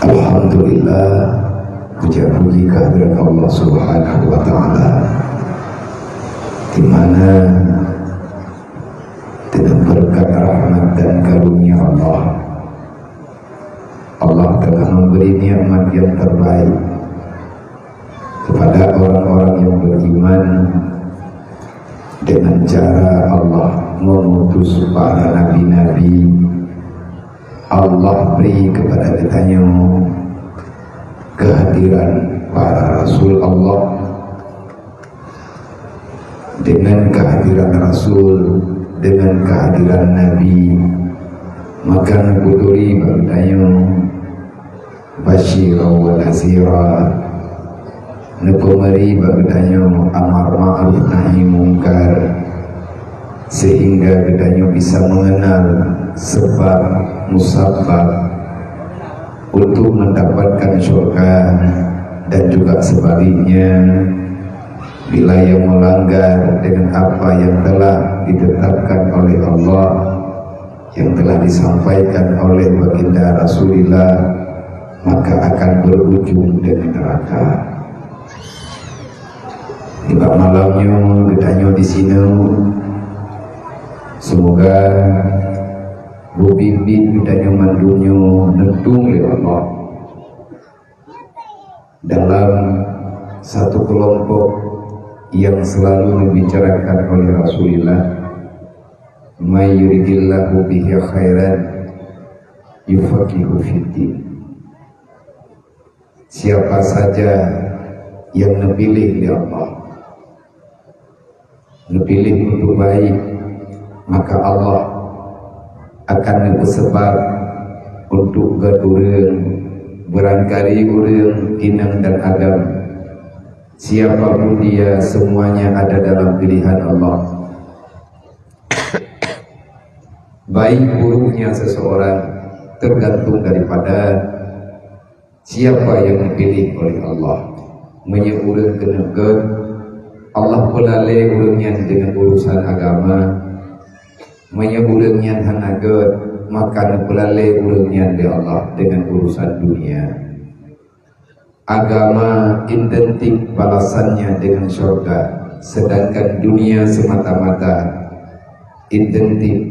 Alhamdulillah, puja puji kehadirat Allah Subhanahu wa Ta'ala, di mana dengan berkat rahmat dan karunia Allah telah memberi nikmat yang terbaik kepada orang-orang yang beriman dengan cara Allah mengutus para nabi-nabi. Allah beri kepada kita kehadiran para Rasul Allah. Dengan kehadiran Rasul, dengan kehadiran Nabi, maka nabuduri berdayu basyira wa nazira, nepemeri berdayu amar ma'ruf nahi mungkar, sehingga berdayu bisa mengenal sebab musabab untuk mendapatkan surga, dan juga sebaliknya bila yang melanggar dengan apa yang telah ditetapkan oleh Allah, yang telah disampaikan oleh baginda Rasulullah, maka akan berujung dengan neraka. Tiba malamnya gedanya di sini, semoga bubimbing gedanya mandunya nentung oleh Allah dalam satu kelompok yang selalu membicarakan oleh Rasulullah, may yuridillahu bihi khairan yufaqihu fiddin. Siapa saja yang nepilih oleh Allah, nepilih untuk baik, maka Allah akan sebab untuk berurang berangkali urang inang dan agam. Siapapun dia, semuanya ada dalam pilihan Allah. Baik buruknya seseorang tergantung daripada siapa yang dipilih oleh Allah. Menyurang kenegat Allah pelale urangnya dengan urusan agama, menyurangnya hanagat maka pelale urangnya di Allah dengan urusan dunia. Agama identik balasannya dengan surga, sedangkan dunia semata-mata identik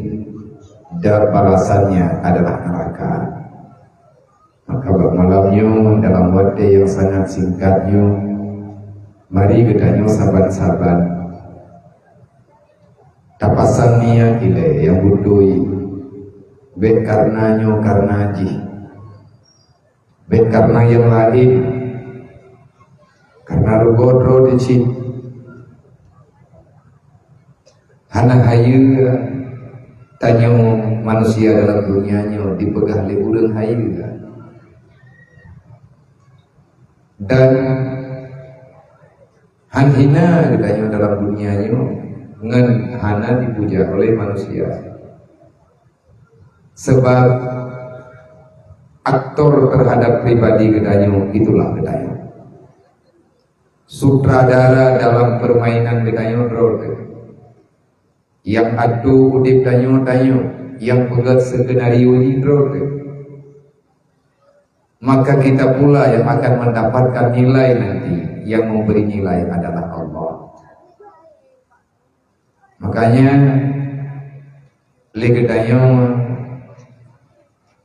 dan balasannya adalah neraka. Maka malamnya dalam waktu yang sangat singkatnya, mari kita saban-saban tapasan niat ile yang budui be karenanya karena haji, be karena yang lain, karena rugodro dicit hana hayu tanya manusia dalam dunianya dipegah liburan hayu, dan hanhina ditanya dalam dunianya ngan hana dipuja oleh manusia, sebab aktor terhadap pribadi gedanya itulah gedanya. Sutradara dalam permainan gedanya yang adu udip danyo yang pegat skenario hidro, maka kita pula yang akan mendapatkan nilai nanti. Yang memberi nilai adalah Allah. Makanya legedanyo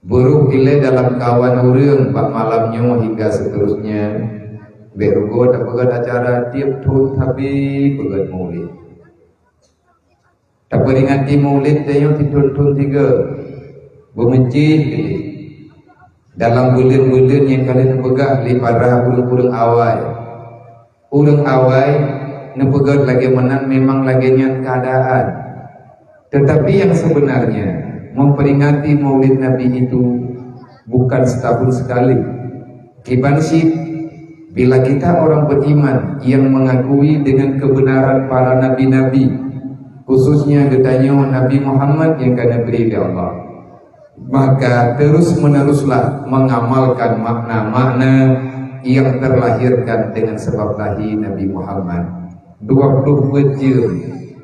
buruk ile dalam kawan urang pak malamnya hingga seterusnya. Berugo tak pegat acara tiap tahun tapi pegat maulid. Tak peringati maulid dayo titun tiga bermencit dalam bulan-bulan yang kalian pegang li parah bulan-bulan awal. Urang awal nepegat lagi menang memang lagi nyat keadaan. Tetapi yang sebenarnya memperingati maulid Nabi itu bukan setahun sekali. Kibansip bila kita orang beriman yang mengakui dengan kebenaran para nabi-nabi, khususnya gedanya Nabi Muhammad yang kena beri oleh Allah, maka terus meneruslah mengamalkan makna-makna yang terlahirkan dengan sebab lahir Nabi Muhammad. 20 jam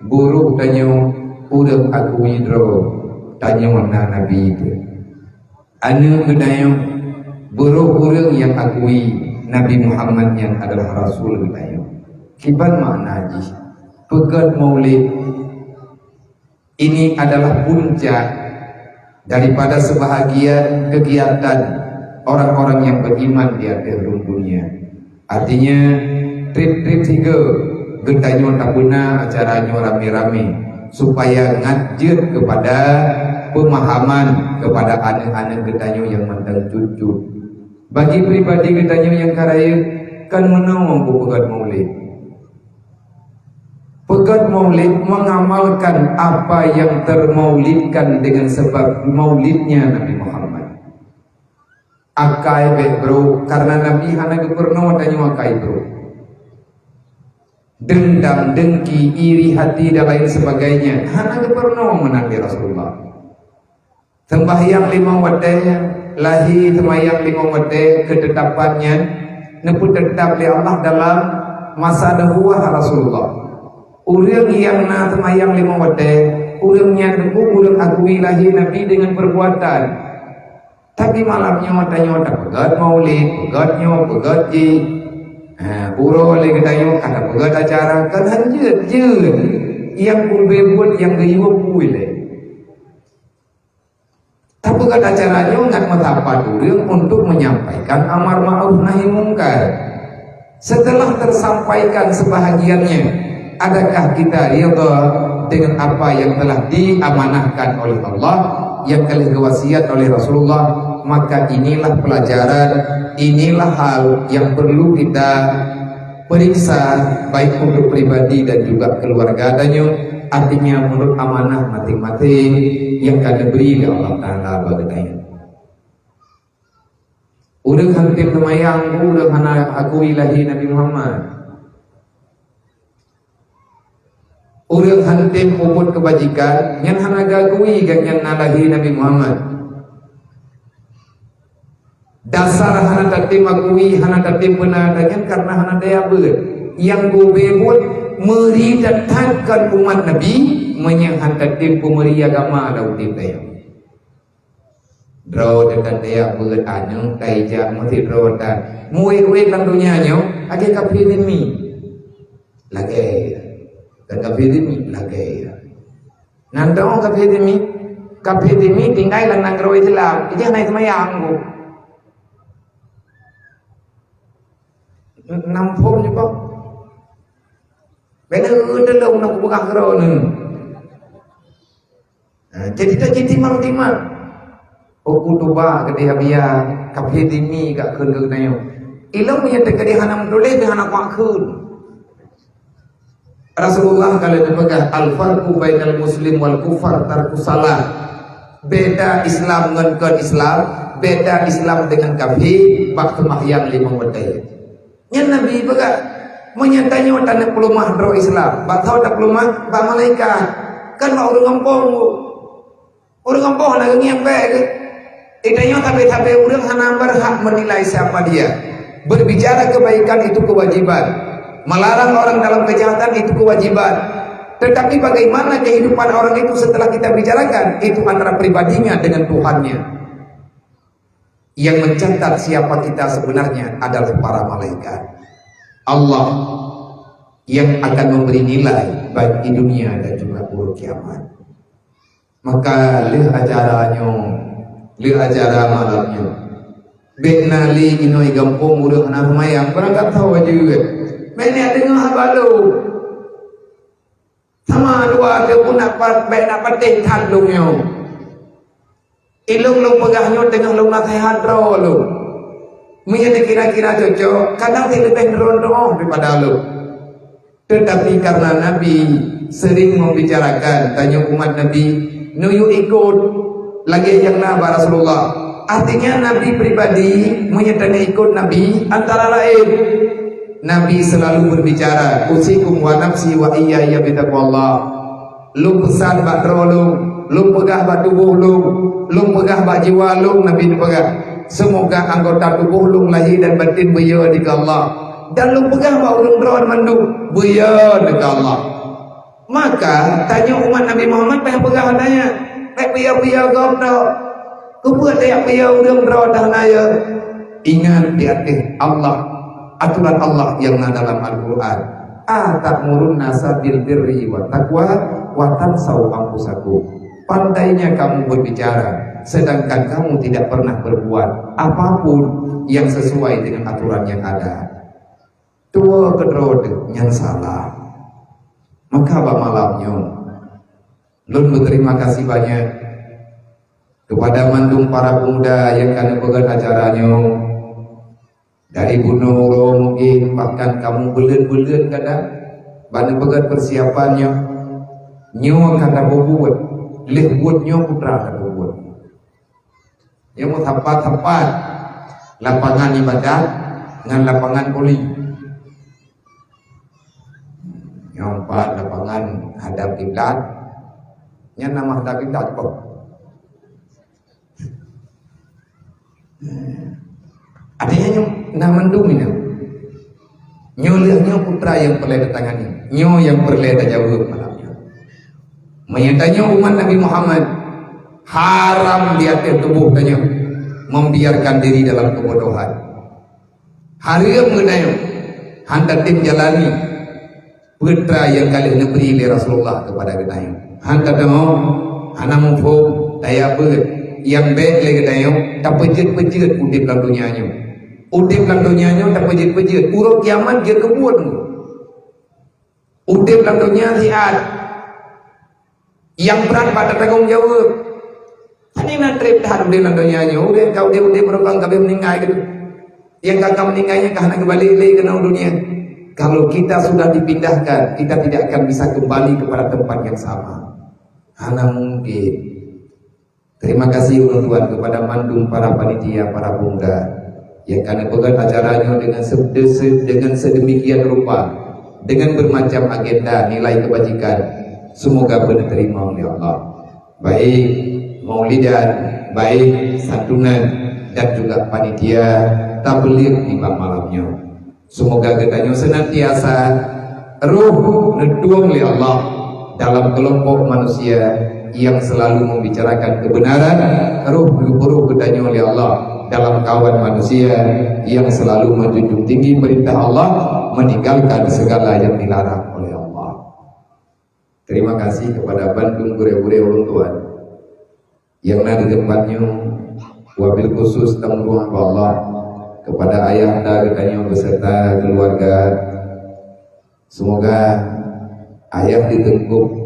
buruk tanya urang aku hidro tanya mana Nabi itu. Anu gedaya Buruh orang yang akui Nabi Muhammad yang adalah Rasul kita. Kiban makna haji. Pegat Maulid ini adalah puncak daripada sebahagian kegiatan orang-orang yang beriman di akhir dunia. Artinya trip-trip tiga gentanyo tak guna acaranya rame-rame supaya ngajir kepada pemahaman kepada anak-anak gentanyo yang mentang cucu. Bagi pribadi gentanyo yang karaya kan menawang pegat Maulid. Pegat Maulid mengamalkan apa yang termaulidkan dengan sebab maulidnya Nabi Muhammad. Akai bro, karena Nabi hana pernah tanya akai bro. Dendam, dengki, iri hati dan lain sebagainya hana pernah menanti Rasulullah. Sembahyang 5 waktu, lahir sembahyang 5 waktu, ketetapannya neput tetap oleh Allah dalam masa dakwah Rasulullah. Orang yang nak sembahyang 5 waktu, orangnya teguh, orang akui lahir Nabi dengan perbuatan. Tapi malamnya tanya pegat Maulid, pegatnya, pegat je. Pura oleh ketanya kata pegat acara kan hanya je yang boleh buat yang gaya boleh. Tapi kata acaranya nggak matapat orang untuk menyampaikan amar ma'ruf nahi mungkar. Setelah tersampaikan sebahagiannya, adakah kita ridha dengan apa yang telah diamanahkan oleh Allah, yang telah diwasiat oleh Rasulullah? Maka inilah pelajaran, inilah hal yang perlu kita periksa baik untuk pribadi dan juga keluarga adanya. Artinya menurut amanah masing-masing yang akan diberi oleh Allah Ta'ala bagi kita. Urang hantim semayang, urang hana akui lahir Nabi Muhammad. Urang hantim puput kebajikan, yang hana gagui yang lahir Nabi Muhammad. Dasar hana tatim akui, hana tatim penadakan karena hana daya ber. Yang bebut meri datangkan umat Nabi menyanghan tatim pemeri agama ada utim daya. Draw dengan daya ber anyong taija mesti draw dan muwe-we dalam dunianya ada kapirimi lagi dan kapirimi lagi. Nandong kapirimi tinggal lang nang draw Islam. Ija na semayang ko. Nampung juga. Benar dalam nak buka keron. Jadi tak jadi timang. Oku tuba kedia biya kapedimi gak keun nayo. Ilang punya tekadi hanam dole be hanak wakun. Rasulullah kalau dipegang al-farqu bainal muslim wal kufar tarku salah. Beda Islam dengan Islam, beda Islam dengan kafir waktu mahyang 5 waktu. Yang Nabi pegang menyatanya tanda pelumah dro Islam, batau tak pelumah ba malaikat. Kan ba urang kampung nak ngiang baik. Idanya tapi urang hana berhak menilai siapa dia. Berbicara kebaikan itu kewajiban. Melarang orang dalam kejahatan itu kewajiban. Tetapi bagaimana kehidupan orang itu setelah kita bicarakan, itu antara pribadinya dengan Tuhannya. Yang mencatat siapa kita sebenarnya adalah para malaikat. Allah yang akan memberi nilai baik di dunia dan juga buruk kiamat. Maka acara malamnya benali inoi gampung urang anak mayang berangkat tahu juga mana dengar balu sama dua dia pun dapat patih tandungnya ilung pegahnya tengah lung nasihat ro lu menjadi kira-kira cocok kadang tidak lebih rondoh daripada lu. Tetapi karena Nabi sering membicarakan tanya umat Nabi nuyu ikut lagi yang naba Rasulullah. Artinya Nabi pribadi menyatakan ikut Nabi antara lain Nabi selalu berbicara usikum wa nafsi wa iyaya bitaqwallah. Lu pesan bak lu pegah bak tubuh lu pegah bak jiwa lu. Nabi pegah semoga anggota tubuh lu lahir dan batin beya di Allah. Dan lu pegah bak ulung rawan mandu beya di Allah. Maka tanya umat Nabi Muhammad pegah tanya beya-beya kau tak. Kau buat tak beya ulung rawan dah naya. Ingat di hati Allah, aturan Allah yang ada dalam Al-Quran. Ta'murun nasa bil birri wa taqwa wa tansau anfusakum. Pandainya kamu berbicara, sedangkan kamu tidak pernah berbuat apapun yang sesuai dengan aturan yang ada. Dua kedrode yang salah. Maka apa malamnya Lun berterima kasih banyak kepada mandung para pemuda yang kena pegang acaranya. Dari bunuh mungkin bahkan kamu belut-belut kadang bana pegang persiapannya. Nyo kata berbuat, leh buatnya putra kata berbuat. Dia mau tepat-tepat lapangan ibadat dengan lapangan poli. Yang empat lapangan hadap kiblat. Yang nama hadap kiblat kok. Adanya nak mendung ini. Nyo lihatnya putra yang perlu ditangani. Nyo yang perlu dijawab malamnya. Menyatanya umat Nabi Muhammad haram di atas tubuh tanya membiarkan diri dalam kebodohan. Haram mengenai hantar tim jalani putra yang kali diberi oleh Rasulullah kepada kita. Hantar demo hana mufum daya ber yang baik lagi kita tak pejit-pejit udip dalam dunianya. Udip dalam dunianya tak pejit-pejit. Urut kiamat dia kebun. Udip dalam dunia sihat. Yang berat pada tanggung jawab. Tadi nak trip dah udip dalam dunianya. Udah kau dia udip berapa kau meninggal gitu. Yang kakak meninggalnya karena kembali lagi ke dunia. Kalau kita sudah dipindahkan, kita tidak akan bisa kembali kepada tempat yang sama. Hana mungkin. Terima kasih Tuhan kepada mandung para panitia, para pemuda yang karena pegang acaranya dengan sedemikian rupa, dengan bermacam agenda nilai kebajikan. Semoga benar terima oleh Allah. Baik maulidan, baik santunan dan juga panitia tabligh di malamnya. Semoga katanya senantiasa ruh neduang oleh Allah dalam kelompok manusia yang selalu membicarakan kebenaran, ruh katanya oleh Allah dalam kawan manusia yang selalu menjunjung tinggi perintah Allah, meninggalkan segala yang dilarang oleh Allah. Terima kasih kepada Bandung Gure-Gure orang Tuhan yang ada di tempatnya, wabil khusus tanggung Allah kepada ayahanda katanya beserta keluarga. Semoga ayah ditengkuk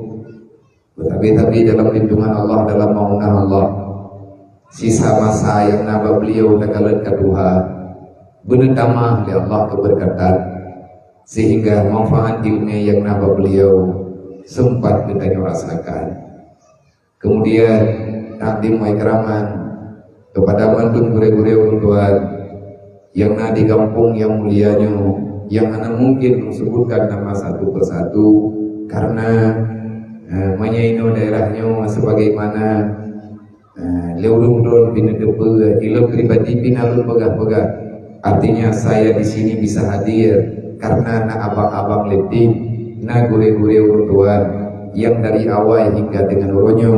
tapi dalam lindungan Allah, dalam maunah Allah. Sisa masa yang naba beliau dakalan kedua benedama oleh Allah keberkatan, sehingga manfaat di dunia yang naba beliau sempat kita rasakan. Kemudian takdim wa ikraman kepada Bandung Gure-Gure orang Tuhan yang ada di kampung yang mulianya, yang anak mungkin disebutkan nama satu persatu karena menyaino daerahnya sebagaimana leurung bin depe ilmu pribadi pinalun pegah-pegah. Artinya saya di sini bisa hadir karena na abang-abang letih, na gure-gure urut yang dari awal hingga dengan uronyo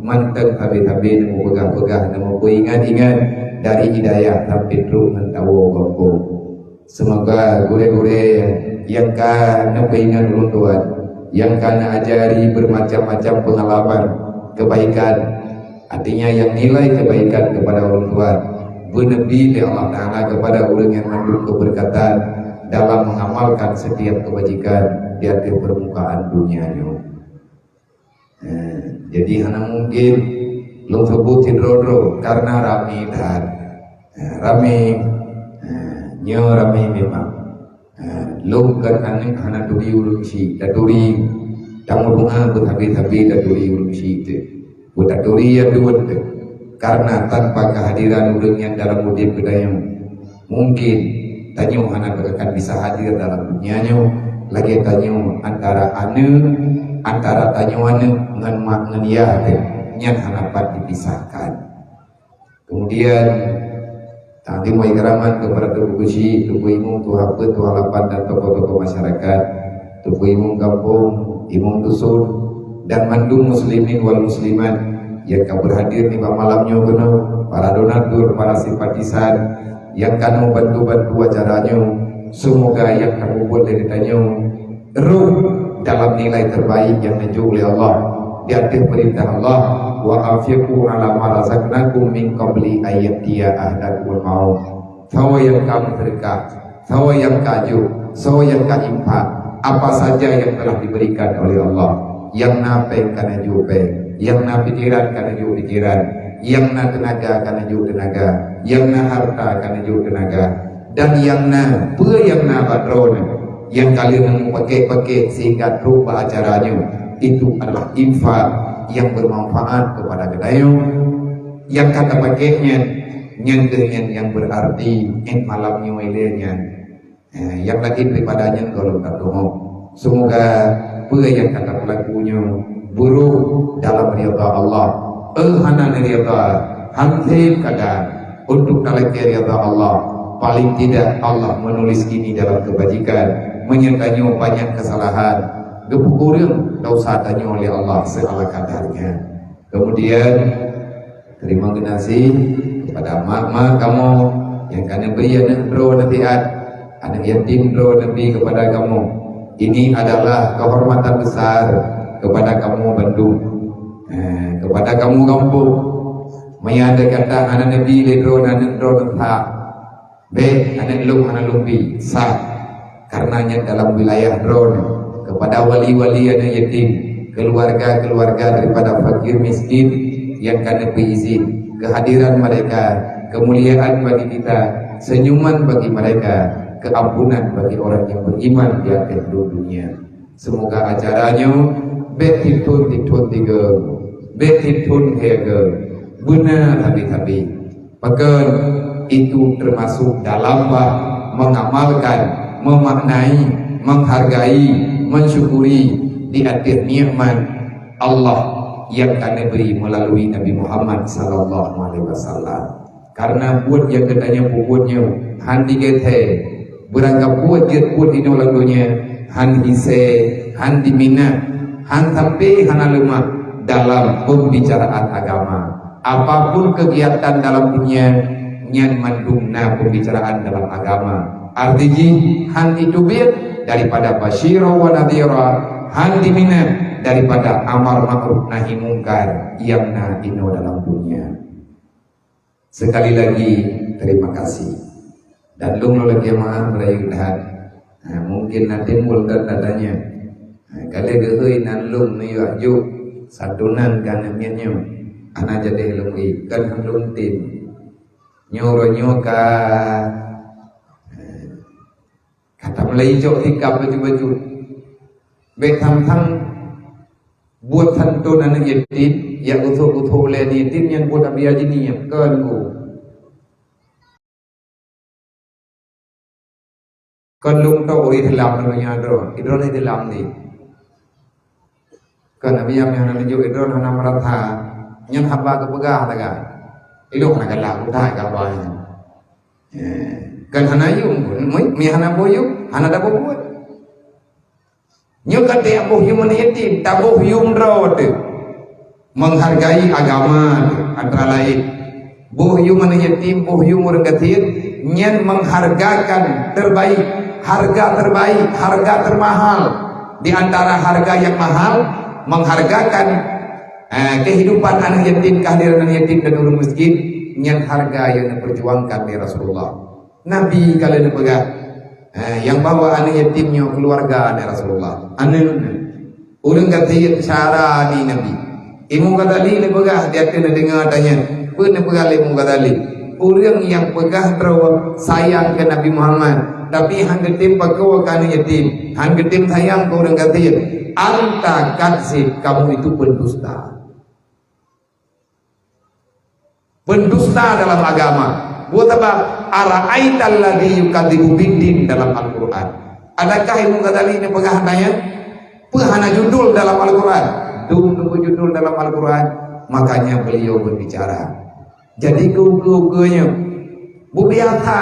mantap habis-habis nemu pegah-pegah, nemu ingat-ingat dari hidayah tapi terus mentawo bangku. Semoga gure-gure yang kana ingat urut yang kana ajari bermacam-macam pengalaman kebaikan, artinya yang nilai kebaikan kepada orang tua benebi di Allah Ta'ala kepada orang yang mendukung keberkatan dalam mengamalkan setiap kebajikan di atas permukaan dunianya. Jadi hanya mungkin belum sebutin rodro karena rame dan rame rame memang lom kan hana duri ulun si duri tamu bunga berhabis-habis duri ulun si itu buat duri ya duit karena tanpa kehadiran ulun yang dalam hidup kita yang mungkin tanya hana akan bisa hadir dalam dunianya lagi tanya antara tanya dengan makna ya yang hana dapat dipisahkan. Kemudian tadi mau ikraman kepada tubuh kusi, tubuh imum, tubuh hafid, tubuh halapan dan tokoh-tokoh masyarakat, tubuh imum kampung, imum dusun dan mandung muslimin wal muslimat yang berhadir di malamnya penuh, para donatur, para simpatisan yang kamu bantu-bantu acaranya, semoga yang kamu buat dari tanya ruh dalam nilai terbaik yang dijual oleh Allah di akhir perintah Allah, wa anfiqu ala ma razaqnakum min qabli ayyatiya ahadakumul maut. Sawa yang kamu sedekah, sawa yang kaju, sawa yang kaimpak, apa saja yang telah diberikan oleh Allah, yang napeng karena jupe, yang na pikiran karena ju pikiran, yang na tenaga karena ju tenaga, yang na harta karena ju tenaga, dan yang na yang na patron yang kalian pakai sehingga rupa acaranya itu adalah infak yang bermanfaat kepada kedayu, yang kata pakainya nyentuhnya yang berarti malamnya wilenya, yang lagi daripadanya kalau tak tahu. Semoga yang kata pelakunya buruk dalam ridha Allah, hanan ridha, hampir kadang untuk dalam ridha Allah. Paling tidak Allah menulis ini dalam kebajikan, menyertanya banyak kesalahan, gepukurang dosa tanya oleh Allah segala kadarnya. Kemudian terima kasih kepada mak-mak kamu yang kena beri anak bro nantian, anak yatim bro nanti kepada kamu. Ini adalah kehormatan besar kepada kamu Bandung, kepada kamu kampung. Maya ada kata anak nabi ledro anak bro nanti, anak lumpi sah karenanya dalam wilayah drone kepada wali-wali anak yatim, keluarga-keluarga daripada fakir miskin yang kena berizin, kehadiran mereka kemuliaan bagi kita, senyuman bagi mereka, keampunan bagi orang yang beriman di akhir dunia. Semoga acaranya betitun tiga, betitun hege, benar habis-habis. Pekan itu termasuk dalam mengamalkan, memaknai, menghargai, mensyukuri di akhir nikmat Allah yang kami beri melalui Nabi Muhammad sallallahu alaihi wasallam. Karena buat yang katanya buatnya handi gete berangkat buat jet buat ini lagunya handi se handi minat han sampai hana lemah dalam pembicaraan agama. Apapun kegiatan dalam dunia nyan mandungna pembicaraan dalam agama. Artinya han itu bir daripada basyira wa nadhira, han diminat daripada amar ma'ruf nahi mungkar yang na ino dalam dunia. Sekali lagi terima kasih. Dan lung lagi jemaah merayu dahat. Mungkin nanti mulkan datanya. Kali gehoi nan lung ni aju sadunan kan miannya. Ana jadi lungi kan lung tim. Nyoro nyoka kata Melayu jok hikap baju-baju betam-tam buat santun anak yatim yang utuh-utuh oleh yatim yang buat abi aji ni kan ku kan lung tau oi dalam namanya idron di dalam ni kan abi yang anak jo idron anak meratha nyen haba kepegah taga ilok nak galak utai kabar kan hanayum mi hana boyuk hana da buat nyo kate abuh yuman yatim tabuh yum rawat menghargai agama antara lain buh yuman yatim buh yumur gatir nyen menghargakan terbaik, harga terbaik, harga termahal di antara harga yang mahal, menghargakan kehidupan anak yatim, kehadiran anak yatim dan orang miskin nyen harga yang diperjuangkan oleh Rasulullah. Nabi kalian pegang yang bawa anak yatimnya keluarga dari Rasulullah. Anak orang kata cara ni Nabi. Imu kata li pegang dia kena dengar tanya. Pernah pegang imu kata li. Orang yang pegang terus sayang ke Nabi Muhammad, tapi hang getim pakau ke anak yatim, hang getim sayang ke orang kata anta kadsib, kamu itu pendusta. Pendusta dalam agama. Buat apa? Ara'aital ladzi yukadzibu biddin dalam Al-Qur'an. Adakah ilmu kadali ini pegahananya? Pehana judul dalam Al-Qur'an. Tunggu judul dalam Al-Qur'an. Makanya beliau berbicara. Jadi ke-ke-nya bu biasa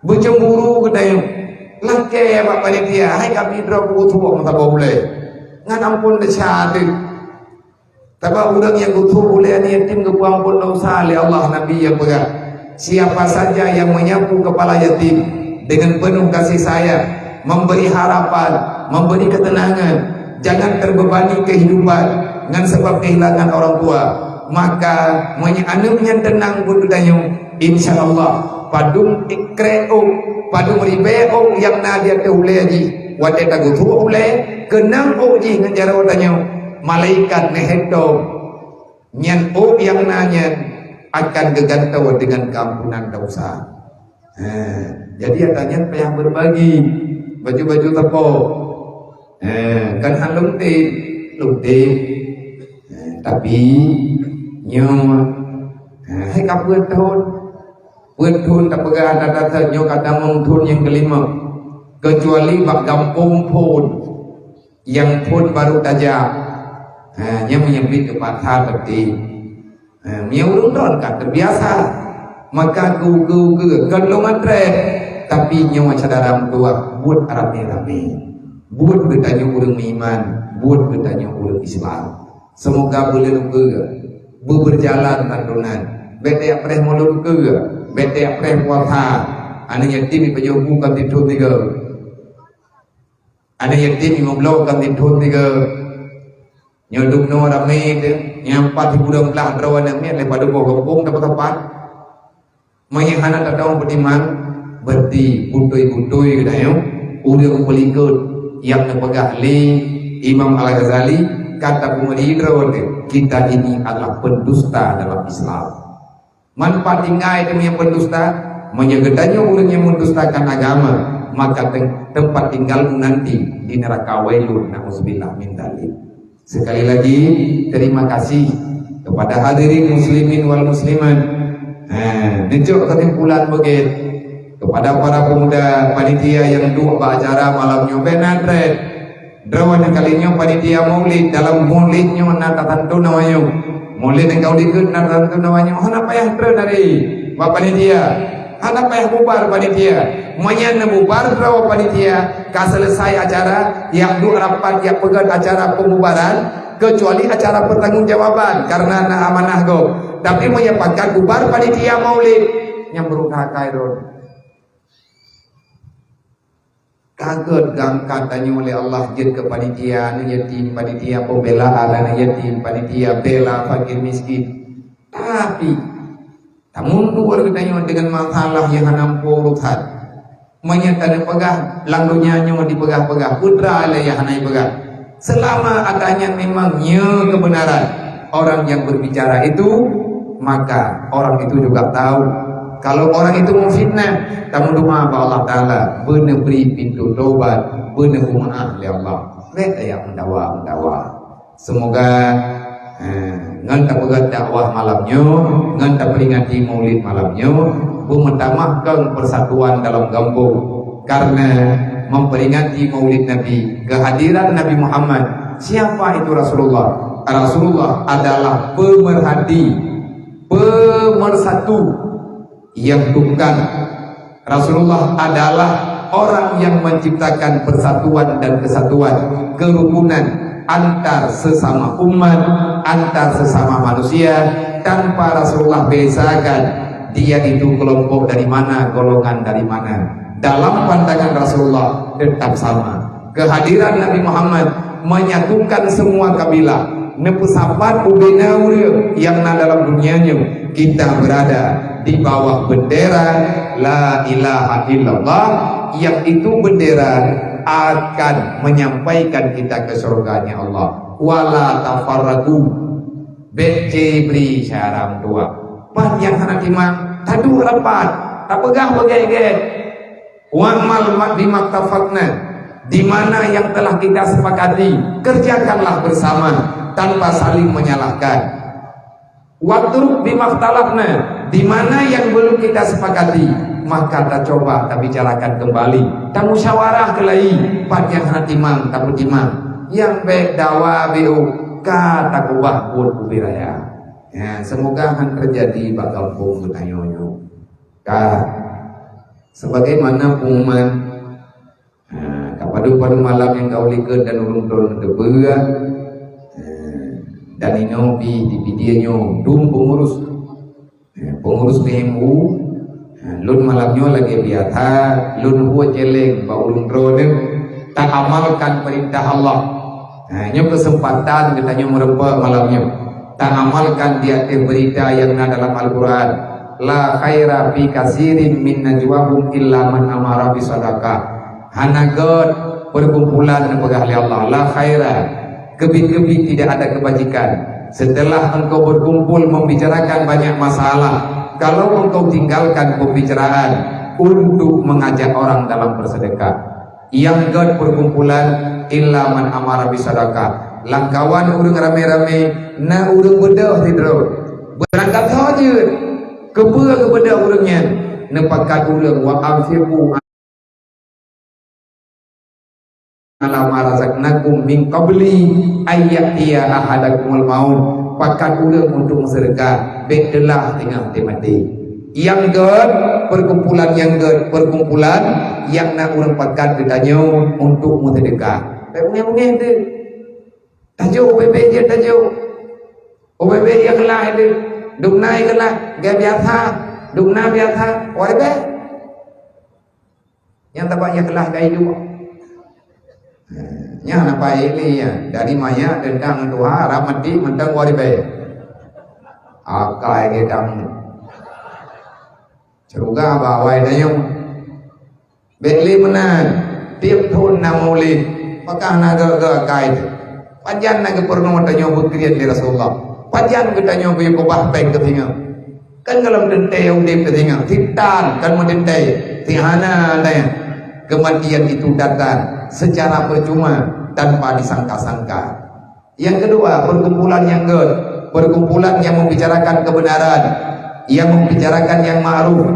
bercemburu kedai langke Pak panitia, hai kami drop utuh mata boleh. Ngan ampun desyade. Tapi orang yang utuh boleh ni yatim ke ampun dosa oleh Allah Nabi yang pegang. siapa saja yang menyapu kepala yatim dengan penuh kasih sayang, memberi harapan, memberi ketenangan, jangan terbebani kehidupan dengan sebab kehilangan orang tua, maka menyanumnya tenang bududanyo, insyaallah padung ikreo padung ribeo yang nadia te uleji wate tagutu ule kenang uji nganjara watanyo malaikat nehedo nyan yang nanya akan gegantau dengan keampunan dosa. Jadi katanya payah berbagi baju-baju tepuk, kan halung lunte, tapi nyo, hai kapur tahun tak pegang ada nyo kata mengtun yang kelima, kecuali bak kampung pun, yang pun baru tajak, yang menyebut kepada berarti, yang urun kan terbiasa. Maka gu kalau matre tapi nyawa cadaram tua buat rame-rame buat bertanya urang iman buat bertanya urang Islam. Semoga boleh berjalan tandunan bete apreh mulun ke bete apreh puasa ane yatim pajogu kan tidur tiga ane yatim ngoblo kan tidur tiga nyoduk no rame nyampat hibudang belah drawan ame lepas do gopong dapat tepat mayahana tatau beriman berarti butoi-butoi kedayo urang pelikut yang nepegah li Imam Al-Ghazali kata pemerintah kita ini adalah pendusta dalam Islam. Manfaat tinggai demi yang pendusta menyegetanya orang yang mendustakan agama maka tempat tinggalmu nanti di neraka wailun na'udzubillah min dzalik. Sekali lagi terima kasih kepada hadirin muslimin wal muslimat. Dijuk kesimpulan begitu kepada para pemuda panitia yang dua acara malam nyobenan red drawan kalinya panitia maulid dalam maulidnya nata tentu namanya maulid yang kau dikut nata tentu namanya hana payah dari bapak panitia hana payah bubar panitia menyan bubar drawan panitia ka selesai acara yang dua rapat yang pegang acara pembubaran kecuali acara pertanggungjawaban karena na amanah go tapi menyepatkan bubar panitia maulid yang berusaha kairun kaget gang katanya oleh Allah jid ke panitia yatim panitia pembelaan anak yatim panitia bela fakir miskin tapi tak mundur katanya dengan masalah yang hanam urusan menyatakan pegah langdunya nyo dipegah-pegah putra ala yang hanai pegah selama adanya memangnya kebenaran orang yang berbicara itu maka orang itu juga tahu kalau orang itu memfitnah tamu doa Allah Ta'ala benar beri pintu taubat benar maaf ya Allah mereka yang mendawa semoga nganta pegat dakwah malamnya nganta peringati maulid malamnya mementamahkan persatuan dalam kampung karena memperingati maulid Nabi kehadiran Nabi Muhammad. Siapa itu Rasulullah? Rasulullah adalah pemerhati pemersatu yang bukan. Rasulullah adalah orang yang menciptakan persatuan dan kesatuan, kerukunan antar sesama umat, antar sesama manusia tanpa Rasulullah bezakan dia itu kelompok dari mana, golongan dari mana. Dalam pandangan Rasulullah tetap sama. Kehadiran Nabi Muhammad menyatukan semua kabilah. Nepusapat ubena yang dalam dunianya kita berada di bawah bendera la ilaha illallah yang itu bendera akan menyampaikan kita ke surganya Allah. Wala tafarraqu beri syaram dua pan yang anak imam tadu rapat tak pegah begai-gai wa'mal bimaktafakna di mana yang telah kita sepakati kerjakanlah bersama tanpa saling menyalahkan. Waktu bimaktalafna di mana yang belum kita sepakati maka kita coba kita bicarakan kembali. Kita musyawarah kelai pan yang hati mang tak bertimang yang baik dawa bu kata kubah buat kubiraya. Ya, semoga akan terjadi bakal pun tanyonyo. Sebagaimana pengumuman kapadu-padu malam yang kau liket dan urung-urung debeah dan ini di videonya pengurus PMU lun malamnya lagi biasa, lun huwa jeleng ba ulun drone tak amalkan perintah Allah. Nya kesempatan katanya merempa malamnya. Tak amalkan dia berita yang ada dalam Al-Qur'an. La khaira fi katsirin min najwahum illa man amara bi sadaqah. Hanagot perkumpulan pegang Allah. La khaira. Kebit-kebit tidak ada kebajikan. Setelah engkau berkumpul membicarakan banyak masalah, kalau engkau tinggalkan pembicaraan untuk mengajak orang dalam bersedekah, yang god perkumpulan illa man amara bisadaqah, langkawan urang rame-rame na urang bedah tidro berangkat saja kepada urangnya nepakat urang wa amfiqu ala marazaqnakum min qabli ayyatiya ahadakumul maut, pakat urang untuk bersedekah bedelah tengah mati. Yang god perkumpulan yang nak urang pakat ditanya untuk bersedekah. Mungkin tu tajuk OBB je tajuk OBB yang kelah itu dumna kelah gaya biasa dumna biasa OBB yang tak banyak kelah gaya itu nya apa ini ya dari maya tentang Tuhan ramadi mentang OBB akai gedang ceruga bawa dayung beli menan tiap tahun namuli maka naga kai panjang naga pernah tanya bukrian di Rasulullah panjang kita tanya ke kubah peng ketinggal kan kalau dentai udip ketinggal titan kan mendentai tihana daya kematian itu datang secara percuma tanpa disangka-sangka. Yang kedua perkumpulan yang perkumpulan yang membicarakan kebenaran, yang membicarakan yang ma'ruf,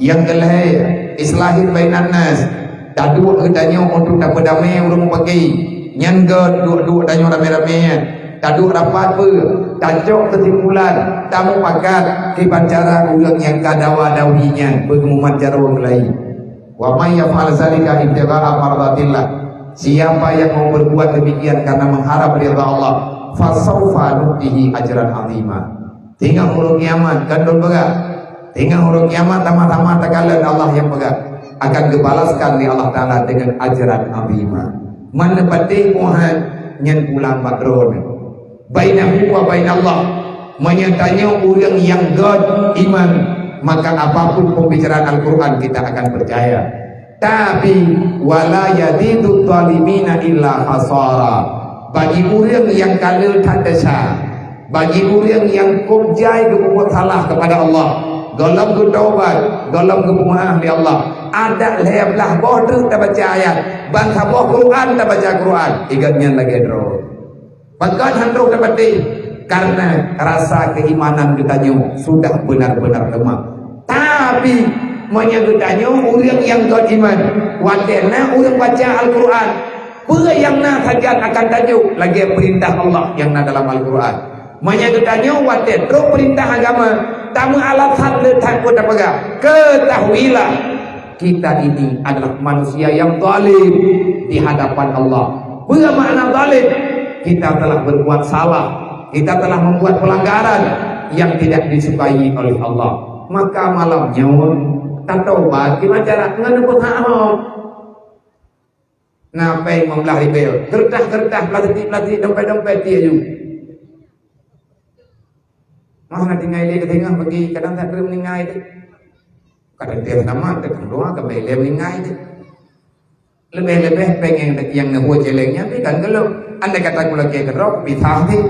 yang gelai islahin bainan nas. Tadu ketanya untuk dapat damai urang pagi. Nyangga dua tanya rame-rame. Tadu rapat pe, tajuk kesimpulan, tamu pakat dibacara urang yang kadawa dawinya pengumuman jarwa mulai. Wa may yaf'al zalika ibtigha'a mardatillah. Siapa yang mau berbuat demikian karena mengharap ridha Allah, fasaufa nutihi ajran azima. Tinggal huruf kiamat kan don pegang. Tinggal huruf kiamat tama-tama takalan Allah yang pegang akan dibalaskan di Allah Ta'ala dengan ajaran azimah. Mana penting Tuhan yang pulang patron bainahu wa bain Allah menyatanya orang yang God iman, maka apapun pembicaraan Al-Quran kita akan percaya. Tapi wala yadidu zalimina illa khasara, bagi orang yang kalau tak desa, bagi orang yang kubjai berbuat salah kepada Allah, dalam bertaubat, dalam bermaaf di Allah, ada leblah bodoh tak baca ayat, bangsa boh Quran tak baca Quran, ingatnya lagi drone. Bahkan handuk dapat karena rasa keimanan kita sudah benar-benar lemah. Tapi menyebutnya orang yang beriman, wadena orang baca Al-Quran, yang na saja akan tajuk lagi perintah Allah yang na dalam Al-Quran. Menyebutnya wadena perintah agama. Tamu alasan letak kota pegang. Ketahuilah kita ini adalah manusia yang zalim di hadapan Allah. Bermakna zalim, kita telah berbuat salah, kita telah membuat pelanggaran yang tidak disukai oleh Allah. Maka malamnya tak taubat gimana cara ngenumpuk haram. Napa yang membelah ribel? Gertah-gertah, pelatih dompet-dompet dia juga. Mana tinggal dia ketinggal pergi kadang tak terus meninggal itu. Kadang dia sama kadang doa kembali dia meninggal itu. Lebih-lebih pengen yang ngebuat jeleknya tapi kan kalau anda kata gula kayak kerok bisa sih.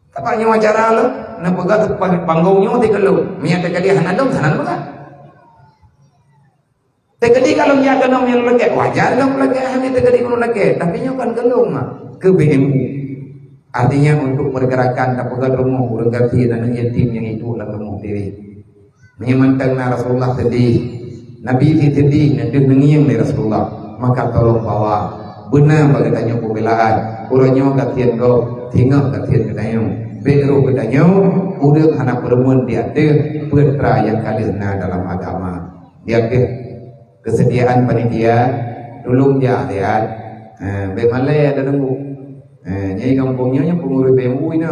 Tapaknya wawancara lo, nampaknya panggungnya ti kalau menyatakan dia hanadong sanan bukan. Tegadi kalau menyatakan yang lagi wajar dong lagi hanya tegadi kalau lagi tapi nyokan gelung mah ke BMU. Artinya untuk pergerakan dapat rumah urang ganti dan yatim yang itu dalam rumah diri. Menyemantang Rasulullah sedih, Nabi sedih nanti mengiang dari Rasulullah, maka tolong bawa benar bagi tanya pembelaan. Urangnya gantian go, tinggal gantian katanya. Beru katanya, urang anak perempuan dia ada putra yang kalina dalam agama. Dia ke kesediaan panitia, tolong dia lihat. Bemalai ada nunggu. Nyai kampungnya pengurus BMU ini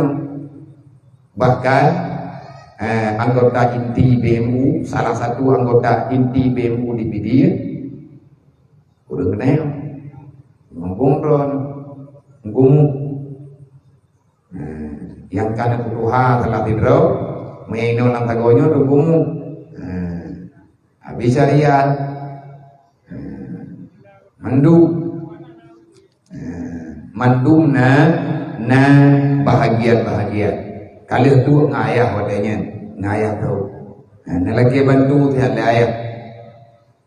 bahkan anggota inti BMU, salah satu anggota inti BMU di Pidia, udah kenal, ngomong yang kana kutuha telah tidro, maino lang tagonyo dugumu, habis harian, mandum na bahagia. Kali itu ngayah wadanya, ngayah tahu. Lagi bantu tiada ayah.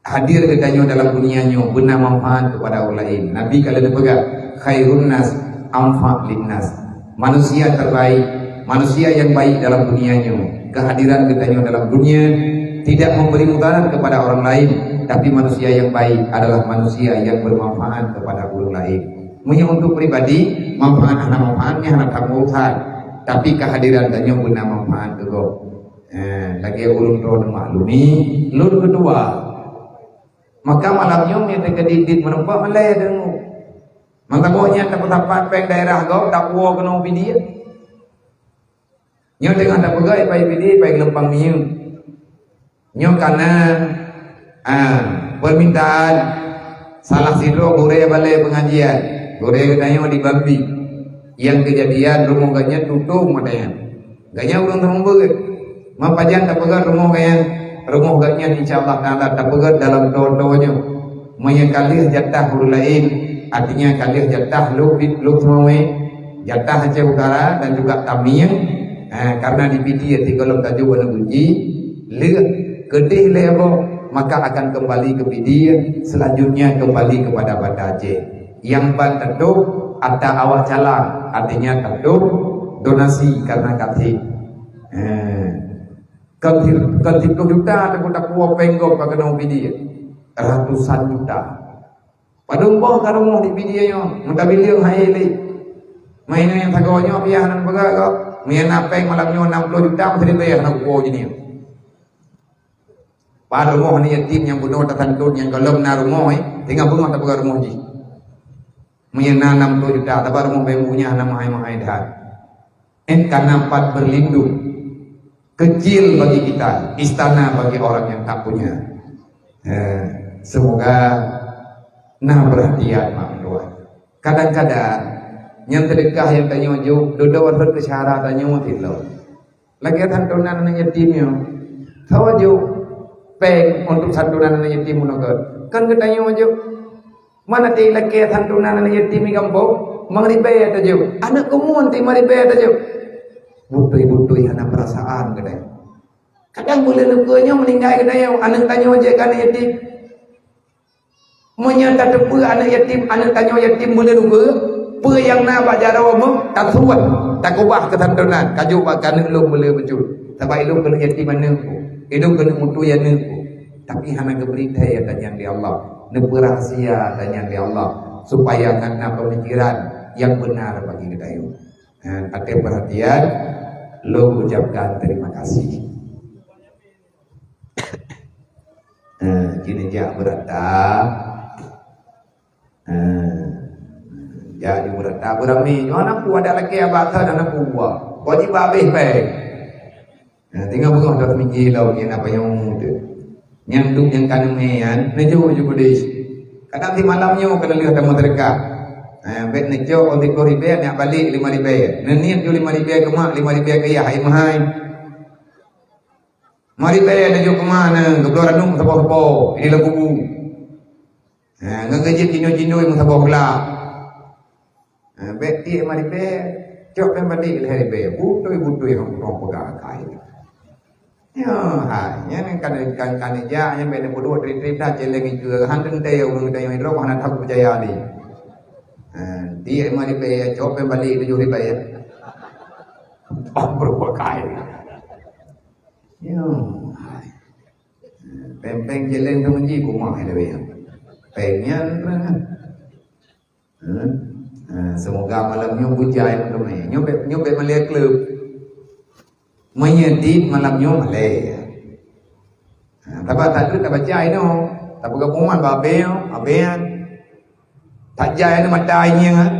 Hadir kedanyo dalam dunianya benar manfaat kepada orang lain. Nabi kalau dipegang khairun nas amfa linnas. Manusia terbaik, manusia yang baik dalam dunianya. Kehadiran kedanyo dalam dunia tidak memberi mudarat kepada orang lain, tapi manusia yang baik adalah manusia yang bermanfaat kepada orang lain. Punya untuk pribadi manfaat manfaatnya anak tamutan. Tapi kehadiran tanya guna manfaat juga. Lagi ulun roh maklumi. Lur kedua, maka malamnya yang kedidit menumpak malai dengu. Mantapnya tak tempat peng daerah kau tak buat kena video. Nyo dengan tak pegai pai video pai lempang miu. Nyo karena permintaan salah sidro gore balai pengajian. Gore katanya di babi. Yang kejadian rumah ganya tutup matanya. Ganya ulang tahun begitu. Mapajan tak pegat rumah ganya insyaallah taala tak pegat dalam doa-doanya. Menyekali jatah huru lain, artinya kali jatah lu semua jatah Aceh Utara dan juga Tamiyang. Karena di PD tiga lom tajuk wana uji, kedih lebo maka akan kembali ke PD, selanjutnya kembali kepada Banda Aceh. Yang ban tentu ada awak calang, artinya tentu donasi karena kasih. Kantin juta ada tak kuat penggok pada kena video ratusan juta. Padahal boh kalau mau di video nya, muda biliang haili. Mainan yang tagonya biaran baga kau. Main apa yang malamnya 60 juta mesti dibayar nak kuat je ni. Pada rumah ni yatim yang bunuh tertandun yang kalau nak rumah tinggal bunga tak baga rumah je. Menyenang 60 juta tapi rumah bembunya nama mahai dah. Karena empat berlindung. Kecil bagi kita, istana bagi orang yang tak punya. Semoga perhatian maklumat. Kadang-kadang yang terdekat yang tanya jauh, dodo warga kesyara tanya mutilo. Lagi santunan anak yatimnya, tahu jauh peng untuk santunan anak yatim munaga. Kan kita tanya jauh. Mana ti laki santunan anak yatim ni kampung mengribai aja jauh. Anak kumun ti mengribai aja jauh. Butui anak perasaan kedai. Kadang boleh nukanya meninggal kedai anak tanya aja kan yatim. Menyata tepu anak yatim, anak tanya yatim boleh nuka. Pe yang na bak jarawa mem tak suat, tak ubah kesantunan. Kaju bakkan lu boleh betul. Sebab lu kena yatim mana ku. Hidup kena mutu yang ku. Tapi hana keberita ya tanya di Allah. Nepu rahasia tanya di Allah supaya kena pemikiran yang benar bagi kedai. Ada perhatian, lo ucapkan terima kasih. Kinerja beratap, jadi beratap berami. Anak ku ada lagi abah dan anak buah. Wajib habis baik. Tinggal bunga dah mikir lau yang apa yang muda. Nyanduk yang kanemean, nejo juga deh. Kadang di malamnya kena lihat sama mereka. Bet nejo untuk 2,000 nak balik 5,000. Neniat jo 5,000 ke mak 5,000 ke ya hai mahai. 5,000 nejo ke mana? Ke Pulau Ranum sapa-sapa ini lagu bu. Ngajit jino-jino yang sapa pula. Bet ti 5,000 cok kan balik 5,000. Butui yang pegang kai. Ya, hanya kan ja yang benda bodoh cerita celeng itu hanten teh orang teh yang itu mana tak percaya ni. Dia mari pe cop balik 7,000 ya. Berapa kali. Ya. Pempeng celeng tu menji kumah ada ya. Pengen semoga malamnya bujai teman. Nyobe melihat klub. Menyedit malamnya malay. Tapi tak ada tak baca ini. Tak bergabungan babel. Tak jaya ni mata ini kan.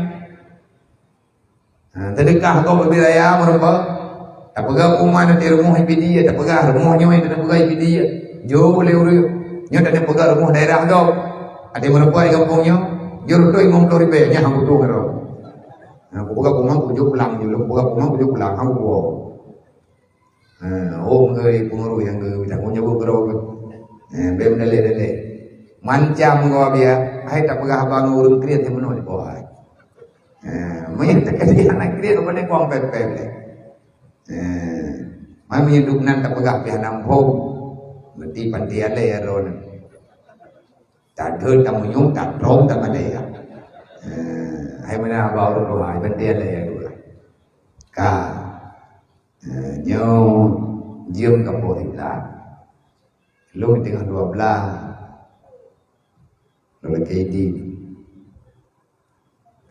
Terdekah kau berbiraya merupa Tak pegang rumah nanti rumah ibu dia, tak pegang rumahnya yang tak pegang ibu dia. Jo boleh urut. Nyo tak pegang rumah daerah kau. Ada mana buat di kampungnya? Jo tu imam tu ribe, nya hang tu karo. Aku pegang rumah aku jo pulang dulu, pegang rumah aku jo pulang hang ku. Người pengaruh yang kita punya beberapa. Bem dale. Mancam kau biar, hai tak pegang abang urut kriat yang mana di bawah. Main tak kaya anak kriat mana kuang pepe. Mai hidup nan tak pegang pihak nampung. Berarti panti ada ya ron. Tak ada tak menyung tak rom tak ada ya. Hai mana abang ron hai panti ada ya dulu. Ka nyo diam kapo hila. Lu tengah 12. Lalu KD.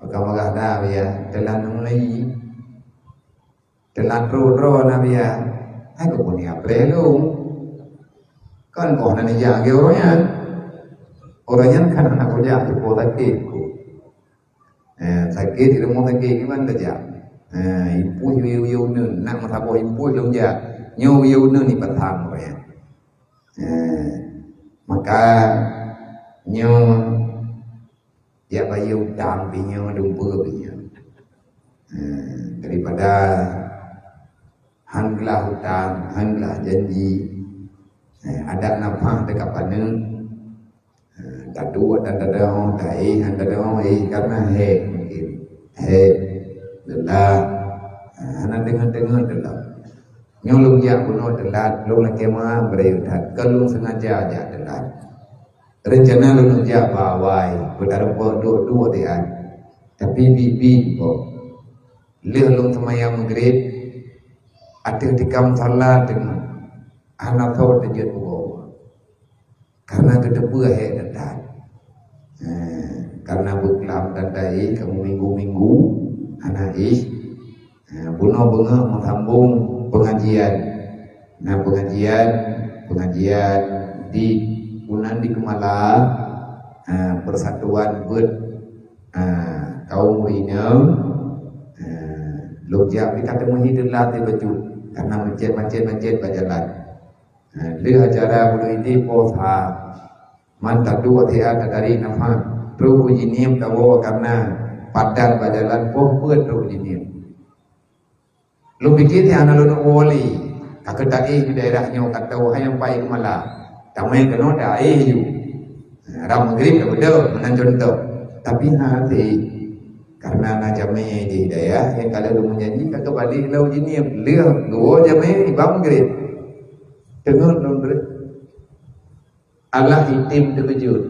Pakai dah ya telan mulai. Telan ro na biya. Ay ko punya prelo. Kan ko na niya ge orangnya. Orangnya kan anak ko ja po sakit ko. Sakit ilmu sakit gimana ja. Ibu yêu nun nak matabo ibu long ja. Nyo yêu nun ni patang ko ya. Maka nyo ya bayu dam binyo dumpu binyo. Daripada hanglah hutang, hanglah janji, ada nafah dekat paneng, tak dua dan tak ada orang tai, tak ada orang karena mungkin lelah, anak dengar lelah. Nyolong yang kuno lelah, lung lagi mah berayudat, kalau sengaja aja lelah. Rencana lung aja bawai, berdarah dua dia, tapi bibi kok, lihat lung semayang maghrib. Ada di kam salat dengan anak kau terjadi bawa karena kedepu datang karena buklam dan dai kamu minggu anak bunuh bunga menghambung pengajian pengajian di Unan di Kemala persatuan kaum Winem Lojak dikata menghiduplah di baju karena masjid berjalan. Lihat acara bulan ini posa mantap dua tiada dari nama terus jinim tahu karena padan berjalan pohon terus jinim. Lu pikir yang anak lu wali kakek dai di daerahnya kata wahai yang baik malah tamai kena dai ju. Ram maghrib dah betul menancontoh tapi hati karena nak jamai di hidayah yang kalau lu menyanyi kakak balik lau jini lihat dua jamai ibam gerit dengar dong gerit Allah hitim terkejut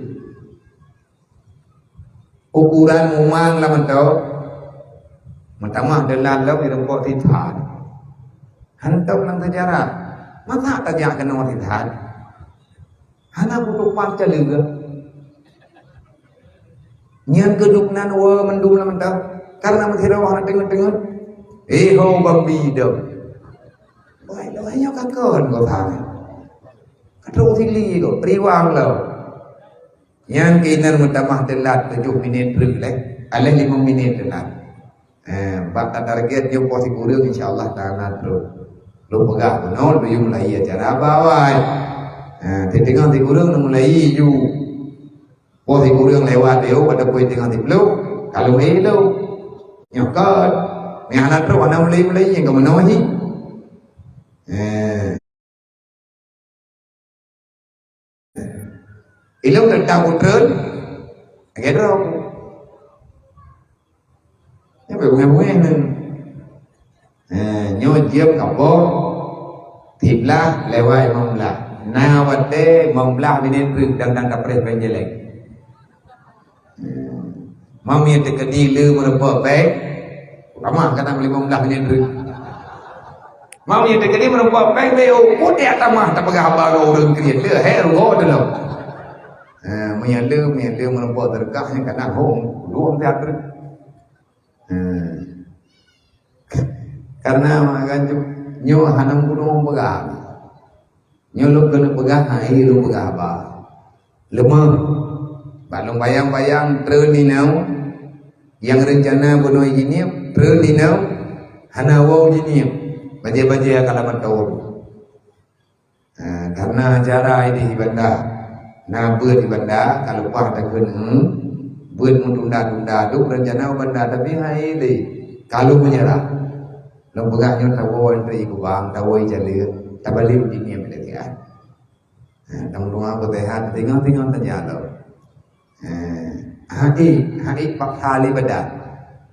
ukuran umang lah mentau mentamah dalam lau di rempok tithan hantau lang sejarah masa tajak kena tithan hana butuh panca juga nyan keduknan wa mendum la mentah karena menghirau nak tengok ho babi dah wai nya kakon kau thang kadro thili kau priwang lo nyan kinan mutamah telat 7 minit pergi alih 5 minit telat bakta target yo posi kurang insyaallah taala terus lu pegah benar lu mulai acara bawai tengah di kurang mulai you oh thì cô đương lewat dia pada poin tengah di belum kalau melo nyokot ni anak tu anak mulai yang kamu nahi ilmu tentang utron agak dong ni bunga nên nyo diam kapo thiblah lewat mamlah nawate mamlah ni nên đang kapres penjelek Mami ada kedila merupakan baik. Lama kata beli mamlah ni dulu. Mami ada kedila merupakan baik. Beo putih atamah tak pegang abang orang kerja. Hero dalam. Menyala merupakan terkah yang kena hong. Dua teater. Karena makan nyo hanam gunung pegang. Nyo lu kena pegang hai lu pegang abang. Lemah. Balong bayang-bayang terninau yang rencana bunuh jinim terninau hana wau jinim baje-baje kalau betul. Karena cara ini ibadah, buat ibadah kalau pah tak kena, buat tunda-tunda tu rencana ibadah tapi hai ini kalau menyerah, lembaganya tahu yang ikut bang, tahu yang jalur, tak balik begini yang berdekat. Tang doa bertehat, tinggal terjalan. Hari pak kali badan.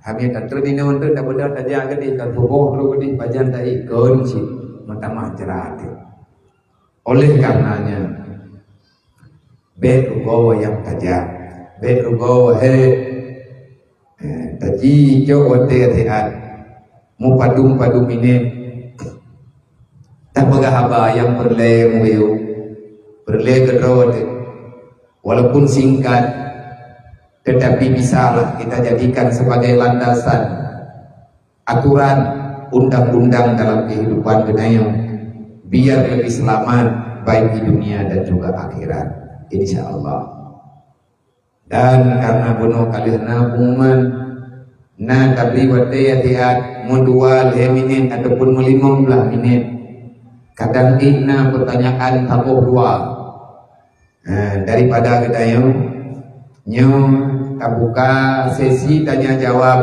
Kami tak terima untuk tak benda tak jaga di tubuh lu di bajan tak ikut sih, mata cerah. Oleh karenanya berugo yang tajam, berugo taji jauh terlihat, mu padum ini tak berhaba yang berle gerod, walaupun singkat, tetapi bisalah kita jadikan sebagai landasan aturan undang-undang dalam kehidupan dunia. Biar lebih selamat baik di dunia dan juga akhirat, insyaallah. Dan karena bunuh kalian nabuman na tabli watayatiat mudual minit ataupun 15 menit kadang ina pertanyaan tabuh dua daripada kita yang buka sesi tanya jawab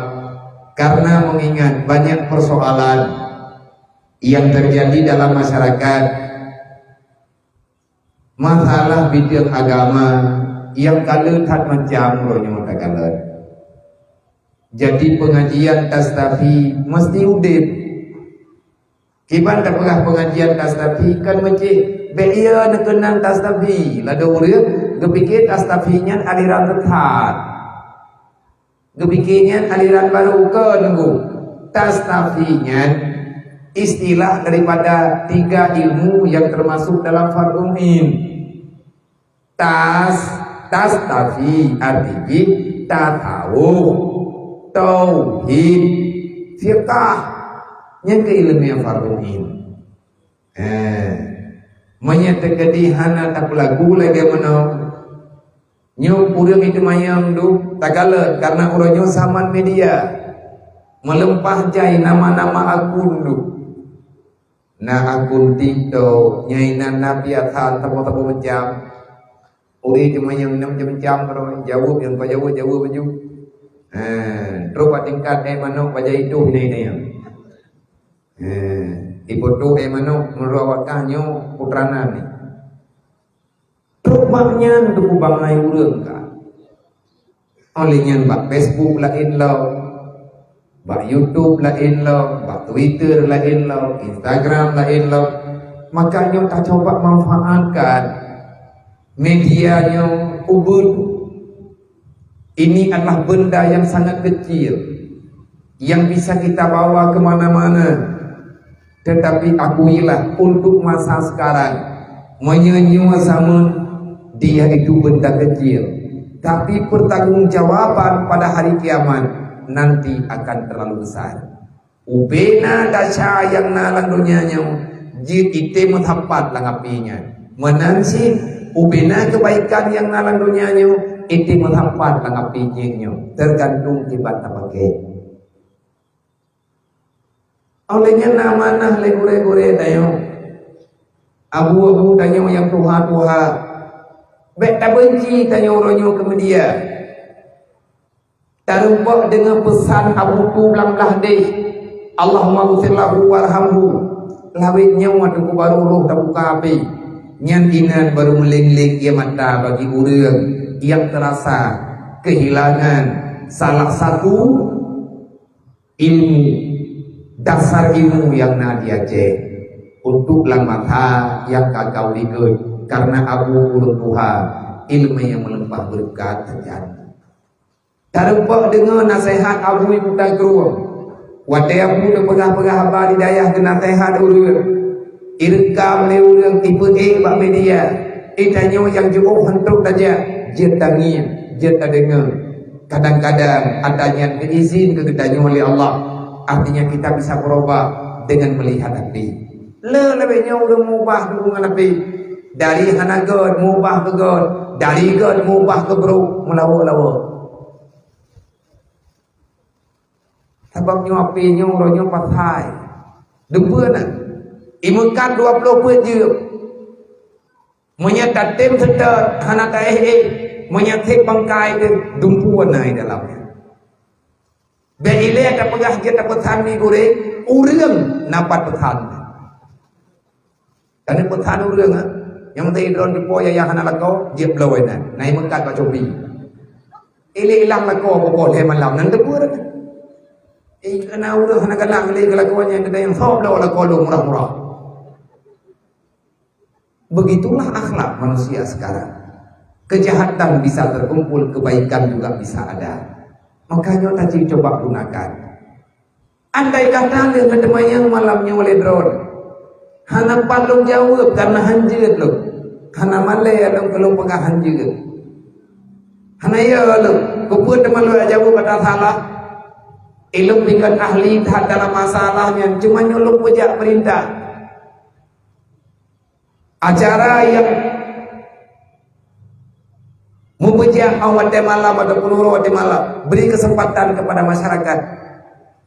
karena mengingat banyak persoalan yang terjadi dalam masyarakat, masalah bidang agama yang kalau tak macam ronyo tak kalau. Jadi pengajian tastafi mesti udip. Kiban tak pernah pengajian tastafi kan macam beia nak kenang tastafi. Lada urang gepikir tastafinya aliran tetap. Gepikirnya aliran baru ke nunggu. Tastafinya istilah daripada 3 ilmu yang termasuk dalam fardhu ain. Tastafi artinya tasawuf, tauhid, fiqh, yang keilmuan fardhu ain. Menyatakan hana tak lagu lagi mana. Nyo urang itu mayang du tagala karena urangnya saman media melempah jai nama-nama akun du. Na akun TikTok nyainan nabi athan tapo-tapo macam uri cuma yang 6 jam kalau jawab yang kau jawab baju terus tingkat manok baca itu ini ibu tu manok merawatkannya putranan ni terus maknya untuk bangai urang kan olehnya bak Facebook lain lau bak YouTube lain lo, bak Twitter lain lo, Instagram lain lo. Makanya tak coba manfaatkan medianya ubud. Ini adalah benda yang sangat kecil yang bisa kita bawa kemana-mana. Tetapi akuilah untuk masa sekarang menyanyi sama dia itu benda kecil. Tapi pertanggungjawaban pada hari kiamat nanti akan terlalu besar. Ubena dasya yang nalang dunianya jid ite muthapat langapinya menansi ubena kebaikan yang nalang dunianya ite muthapat langapinya tergantung kibat pakai. Olehnya nama nah legure-gure tayo abu-abu tayo yang tuha-tuha beta benci tayo ronyo kemudian tarumbak dengan pesan Abu Tu belah deh Allahumma ghfirlahu warhamhu lawitnya waktu baru roh tak buka api nyantinan baru meleng-leng ia mata bagi orang yang terasa kehilangan salah satu ilmu dasar ilmu yang nadia je untuk lang mata yang kagau ikut karena Abu Tuhan ilmu yang melempah berkat terjadi. Tarumbak dengan nasihat Abu Ibu Tagruam. Wadai Abu dah pegah-pegah habar hidayah ke nasihat urang. Irkam le urang tipe bak media. Itanya yang jauh hentuk saja. Dia tangi, dia tak dengar. Kadang-kadang adanya keizin ketanya oleh Allah. Artinya kita bisa berubah dengan melihat hati. Lebihnya urang mubah hubungan hati. Dari hanagod mubah ke God. Dari God mubah ke bro. Melawa-lawa. Sebabnya apinya urangnya patai Dua nak. Imukan 20 pun je. Menyata tem sedar hana ta menyata bangkai ke dumpuan nai dalamnya. Beile ada pegah kita pesan ni gore urang napat pesan. Karena pesan urang yang penting drone dipoya yang hana lako jeb lawai nan. Nai mengkat ka cobi. Ile ilang lako pokok he malam nan debur. Kena urang hana kalang le kelakuannya kita yang sob lawa lako lu murah-murah. Begitulah akhlak manusia sekarang. Kejahatan bisa terkumpul, kebaikan juga bisa ada. Makanya tadi coba gunakan. Andai kata dia kedemayang malamnya oleh drone, hana palung jawab karena hanjir lo, hana malai adong kelung pegah hanjir. Hana ya lo, kupur teman lo jawab pada salah. Ilmu dengan ahli tak dalam masalahnya, cuma nyolong pejak perintah. Acara yang membejak awal malam ataupun urut malam, beri kesempatan kepada masyarakat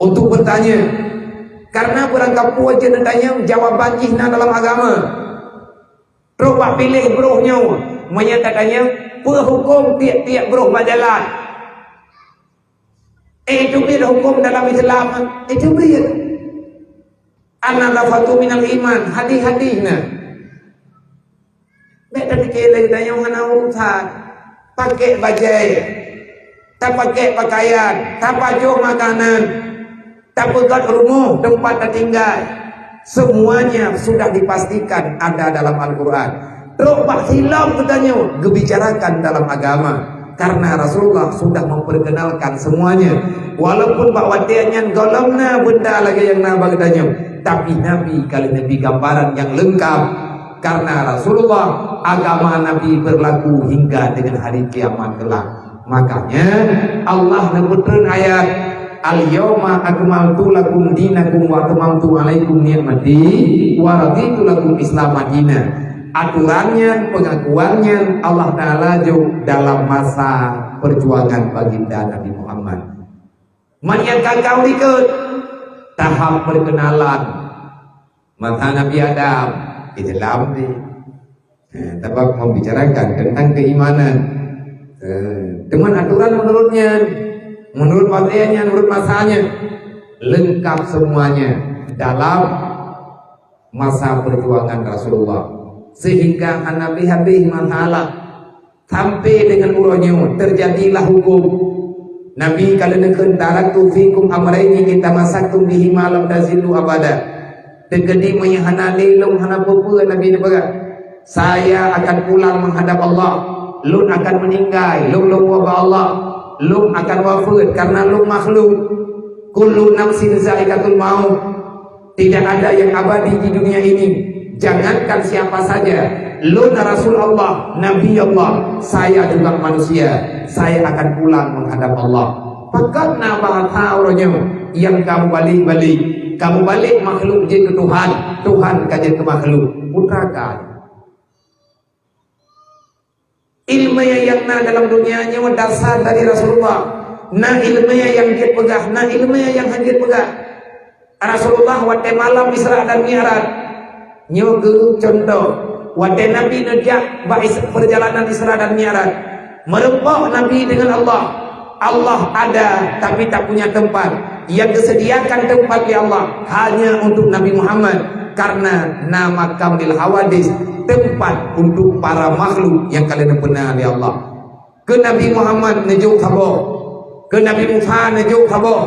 untuk bertanya. Karena berangkap puas je tanya jawaban jihna dalam agama. Terubah pilih beruhnya, menyatakannya hukum tiap-tiap beruh berjalan. Itu dia hukum dalam Islam. Itu dia. An-nafatu minal iman, hadis-hadisnya. Nek tadi kira tanya mana urusan, pakai bajai, tak pakai pakaian, tak baju makanan, tak pegat rumah tempat tinggal, semuanya sudah dipastikan ada dalam Al-Quran. Terus pak silam katanya, dibicarakan dalam agama, karena Rasulullah sudah memperkenalkan semuanya. Walaupun pak wadiannya golongna benda lagi yang nabag katanya, tapi Nabi kali Nabi gambaran yang lengkap. Karena Rasulullah agama Nabi berlaku hingga dengan hari kiamat kelak. Makanya Allah menyebutkan ayat al-yawma akmaltu lakum dinakum wa atmamtu alaikum ni'mati wa raditu lakum Islam madina. Aturannya, pengakuannya Allah Ta'ala dalam masa perjuangan baginda Nabi Muhammad. Menyiapkan kau ikut tahap perkenalan mata Nabi Adam di dalam tabak membicarakan tentang keimanan dengan aturan menurutnya, menurut pakaiannya, menurut masanya, lengkap semuanya dalam masa perjuangan Rasulullah. Sehingga Nabi habis masalah sampai dengan uronya terjadilah hukum. Nabi kalau nekun taraktu fikum amraini kita masaktum bihi malam tazilu abada. Tegedi menyahana lelong hana popo Nabi ni baga. Saya akan pulang menghadap Allah. Lun akan meninggal, lun wabah Allah. Lun akan wafat karena lun makhluk. Kullu nafsin zaikatul maut. Tidak ada yang abadi di dunia ini. Jangankan siapa saja. Lun Rasul Allah, Nabi Allah, saya juga manusia. Saya akan pulang menghadap Allah. Fakat nabah ta'uranya yang kamu balik-balik. Kamu balik makhluk je ke Tuhan, Tuhan kaji ke makhluk. Putrakan ilmu yang dalam dunianya dasar dari Rasulullah. Nah ilmu yang dia pegah, nah ilmu yang hadir pegah. Rasulullah waktu malam Isra dan Mi'raj. Nyogu contoh, waktu Nabi nejak perjalanan Isra dan Mi'raj. Merempok Nabi dengan Allah. Allah ada tapi tak punya tempat. Yang disediakan tempat di Allah hanya untuk Nabi Muhammad, karena nama kamil hawadis, tempat untuk para makhluk yang kalian pernah oleh Allah. Ke Nabi Muhammad nejuk khabar, ke Nabi Musa nejuk khabar,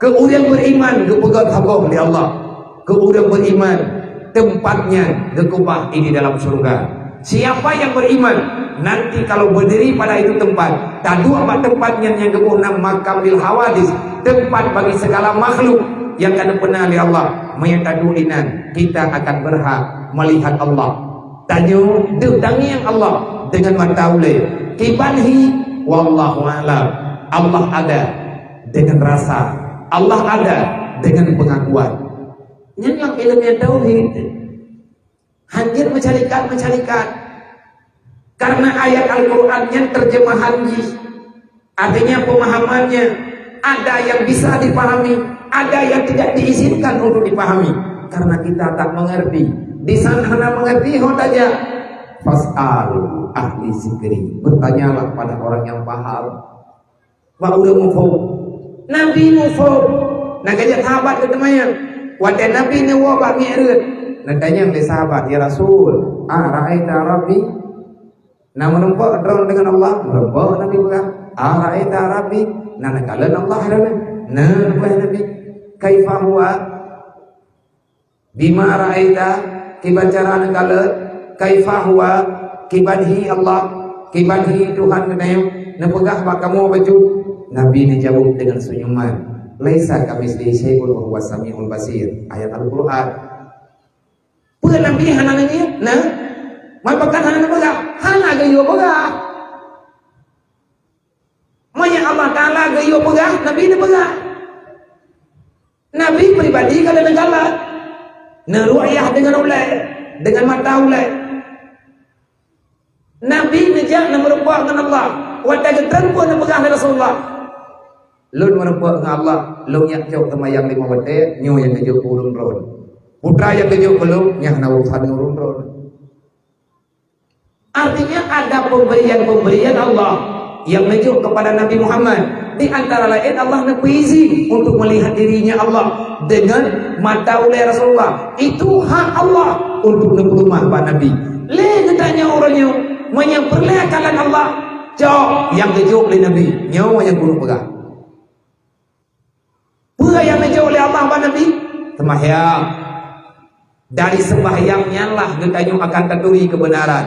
ke orang beriman ke pegat khabar oleh Allah, ke orang beriman tempatnya dekubah ini dalam surga. Siapa yang beriman nanti kalau berdiri pada itu tempat, tak dua tempatnya yang ke-6 makamil hawadis, tempat bagi segala makhluk yang akan pernah oleh Allah. Mayataduinan, kita akan berhak melihat Allah. Tanya dengannya Allah dengan mata ulai. Kibanhi wallahu a'lam. Allah ada dengan rasa, Allah ada dengan pengakuan. Yang ilmu tauhid hadir mencarikan karena ayat Al-Quran yang terjemahannya, artinya pemahamannya ada yang bisa dipahami, ada yang tidak diizinkan untuk dipahami. karena kita tak mengerti. Di sana hana mengerti saja. Fas'alu ahli zikri, bertanyalah pada orang yang paham. Wa udah mufum, Nabi mufum, nak ajak sahabat ke temannya. Wadah Nabi ni wabak mi'rud. Nadanya oleh sahabat, ya Rasul, ra'aita Rabbi. Nah menumpak drone dengan Allah, menumpak Nabi berkata, ra'aita Rabbi. Nah nakalan Allah adalah, nah Nabi, kaifa huwa bima ra'aita, kibacara nakalan, kaifa huwa kibanhi Allah, kibanhi Tuhan kenayang, napegah bak kamu baju. Nabi ni jawab dengan senyuman, laisa kamitslihi syai'un wa huwas samiul basir. Ayat Al-Qur'an. Pun Nabi hana ni, nah, mapakan hana napegah, hana gayo pegah. Maya Allah Taala gayo pegah, Nabi ni pegah. Nabi pribadi kalau negala, neruayah dengan ulai, dengan mata ulai. Nabi nejak nak merupak dengan Allah. Wadah getan pun nak pegang dengan Rasulullah. Lun merupak dengan Allah. Lun yang jauh temayang 5 wadah, nyu yang kejuk urun ron. Putra yang kejuk belum, yang nak urusan urun ron. Artinya ada pemberian-pemberian Allah yang menuju kepada Nabi Muhammad. Di antara lain Allah nak izin untuk melihat dirinya Allah dengan mata oleh Rasulullah. Itu hak Allah untuk rumah Pak Nabi. Le katanya orangnya menyempurnakan Allah. Jauh yang kejuk oleh Nabi, nyawa yang guru pegang. Pura yang kejuk oleh Allah Pak Nabi, sembahyang. Dari sembahyangnya lah katanya akan terturi kebenaran.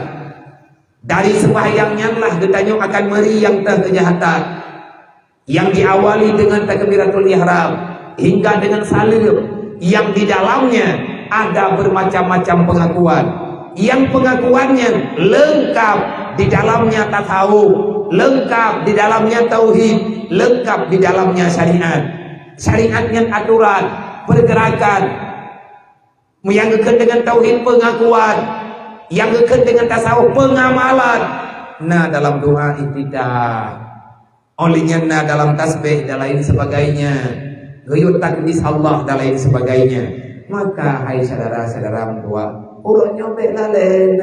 Dari sembahyangnya lah katanya akan meriang kejahatan. Yang diawali dengan takbiratul ihram hingga dengan salim, yang di dalamnya ada bermacam-macam pengakuan. Yang pengakuannya lengkap, di dalamnya tasawuf, lengkap di dalamnya tauhid, lengkap di dalamnya syariat. Syariatnya aturan, pergerakan, yang dekat dengan tauhid pengakuan, yang dekat dengan tasawuf pengamalan. Nah dalam doa iftitah, olehnya nah dalam tasbih dan lain sebagainya, gayut takdis Allah dan lain sebagainya. Maka hai saudara-saudara doa, urutnya beklah lain.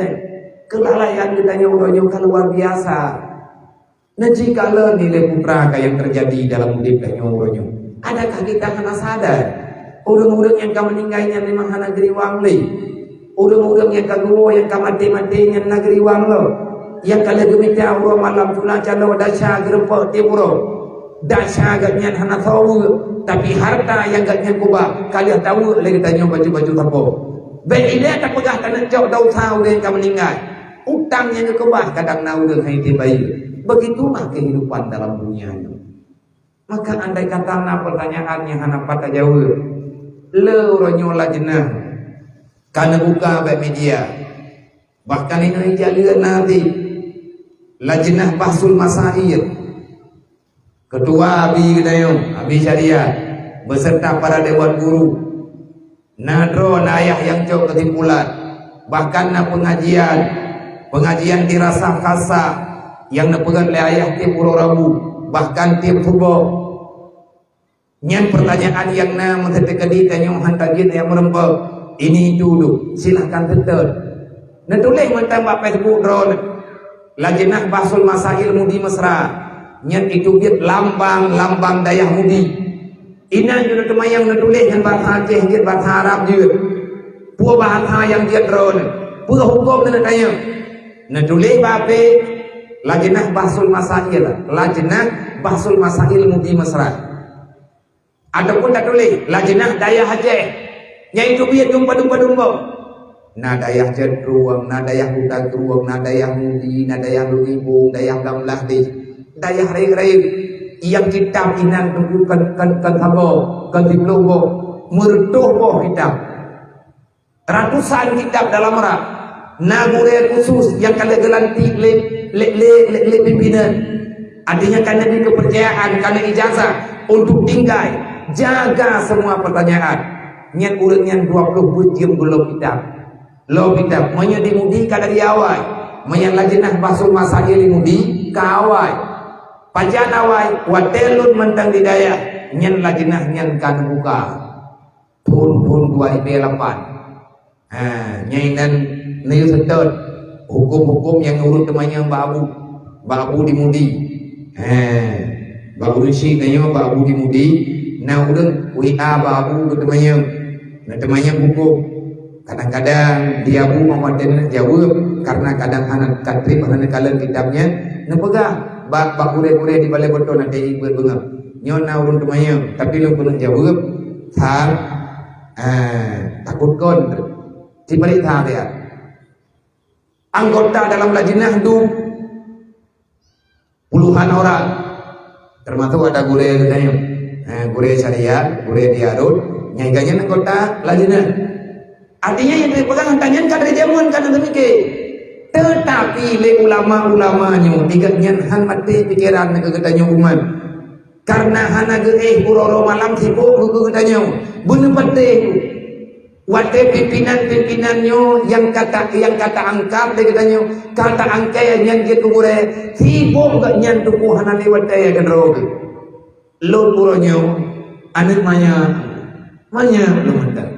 Kelalaian ditanya urutnya kan luar biasa. Nah jikalau nilai putra yang terjadi dalam hidup dan urutnya, adakah kita kena sadar urut-urut yang kamu meninggalnya memang negeri wangli, urut-urut yang kaguo yang kamu mati-matinya negeri wanglo, yang kalau gemita urut malam pula calo dasar gerempak timuro, dasar agaknya hana tahu, tapi harta yang agaknya kubah kalian tahu lagi tanya baju-baju tapo. Baik ini tak pegah tanah jauh tahu tahu yang kamu meninggal. Utangnya ke kebah kadang nau dengan hai bayi. Begitulah kehidupan dalam dunia itu. Maka andai kata pertanyaannya hana patah jauh, le ronyola jenah karena buka web media. Bahkan ini jalur nanti lajnah bahsul masail. Ketua Abi Gedayung, Abi Syariah beserta para dewan guru, nadro ayah yang jauh kesimpulan, bahkan na pengajian dirasa kasa yang napegan oleh ayah tiap puluh Rabu, bahkan tiap subuh. Nyan pertanyaan yang na mentetekadi tanyong hantagin yang merempau ini dulu silahkan tetap. Nah tulis mentambah Facebook drone lajnah bahsul masail mudi mesra. Nyan itu biar lambang dayah mudi. Ina juga temayang nulis yang bahasa Aceh, dia bahasa Arab juga. Pua bahasa yang dia drone. Pua hukum nak tanya. Nulis bape lajnah bahsul masail, lajnah bahsul masail mudi mesra. Adapun tak tulis lajnah dayah Aceh. Yang itu biar dumba. Na dayah Jedruang, na dayah Hutan Truang, na dayah Mudi, na dayah Lugibung, dayah Gamlah di, dayah Rai yang kitab inan tunjukkan kan habo, kan diplobo, mertuh boh kitab. Ratusan kitab dalam rak. Nagure khusus yang kala gelanti le pimpinan. Artinya karena di kepercayaan, karena ijazah untuk tinggal, jaga semua pertanyaan. Nyan urutnya 20 bujim belum kitab. Lo kitab manya dimudi kada diawai. Manya lajnah bahsul masail mudi kawai. Pajan awai watelun mentang didaya. Nyan lajnah nyan kan buka. pun 2008 nyainan New Zealand hukum-hukum yang urut temannya Mbak Abu dimudi Mbak Abu Risi nanya Mbak Abu dimudi nah udah WA Mbak Abu temannya hukum kadang-kadang dia bu mematen jawab karena kadang anak katri pada kalian kitabnya nepegang bak kure-kure di balai betul nanti ikut bunga nyona urun temannya tapi lu pun jawab thang takut kon di balik thang dia anggota dalam lajnah itu puluhan orang termasuk ada gure katanya gure syariat gure diarut nyaiganya anggota lajnah. Artinya yang dipegang tangan kadang jamuan kadang demikian. Tetapi le ulama-ulamanya diganya han mati pikiran ke katanya umat. Karena hana ge buroro malam sibuk ke katanya. Bener pate itu. Wate pimpinan-pimpinannya yang kata angkat de katanya. Kata angkai yang gitu gure sibuk gak nyan tuku hana lewat daya kan rog. Lo buronyo anak manya lu mantap.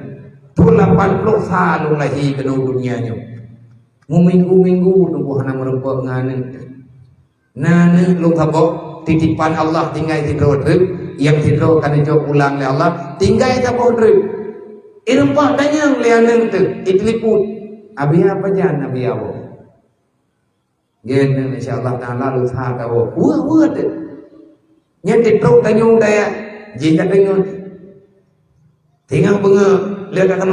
80 tahun lagi ke dunianya. Minggu-minggu tunggu hana merempok nganen. Nane lu tabok titipan Allah tinggal tidur yang tidur kana jauh ulang le Allah tinggal tabok drip. Irempak tanya lianen tu itliput. Abi apa jan abi awo. Gen insyaallah taala lu tha tawo. Wah tu. Nya tidur tanya daya jika dengar. Tinggal benga lihat kata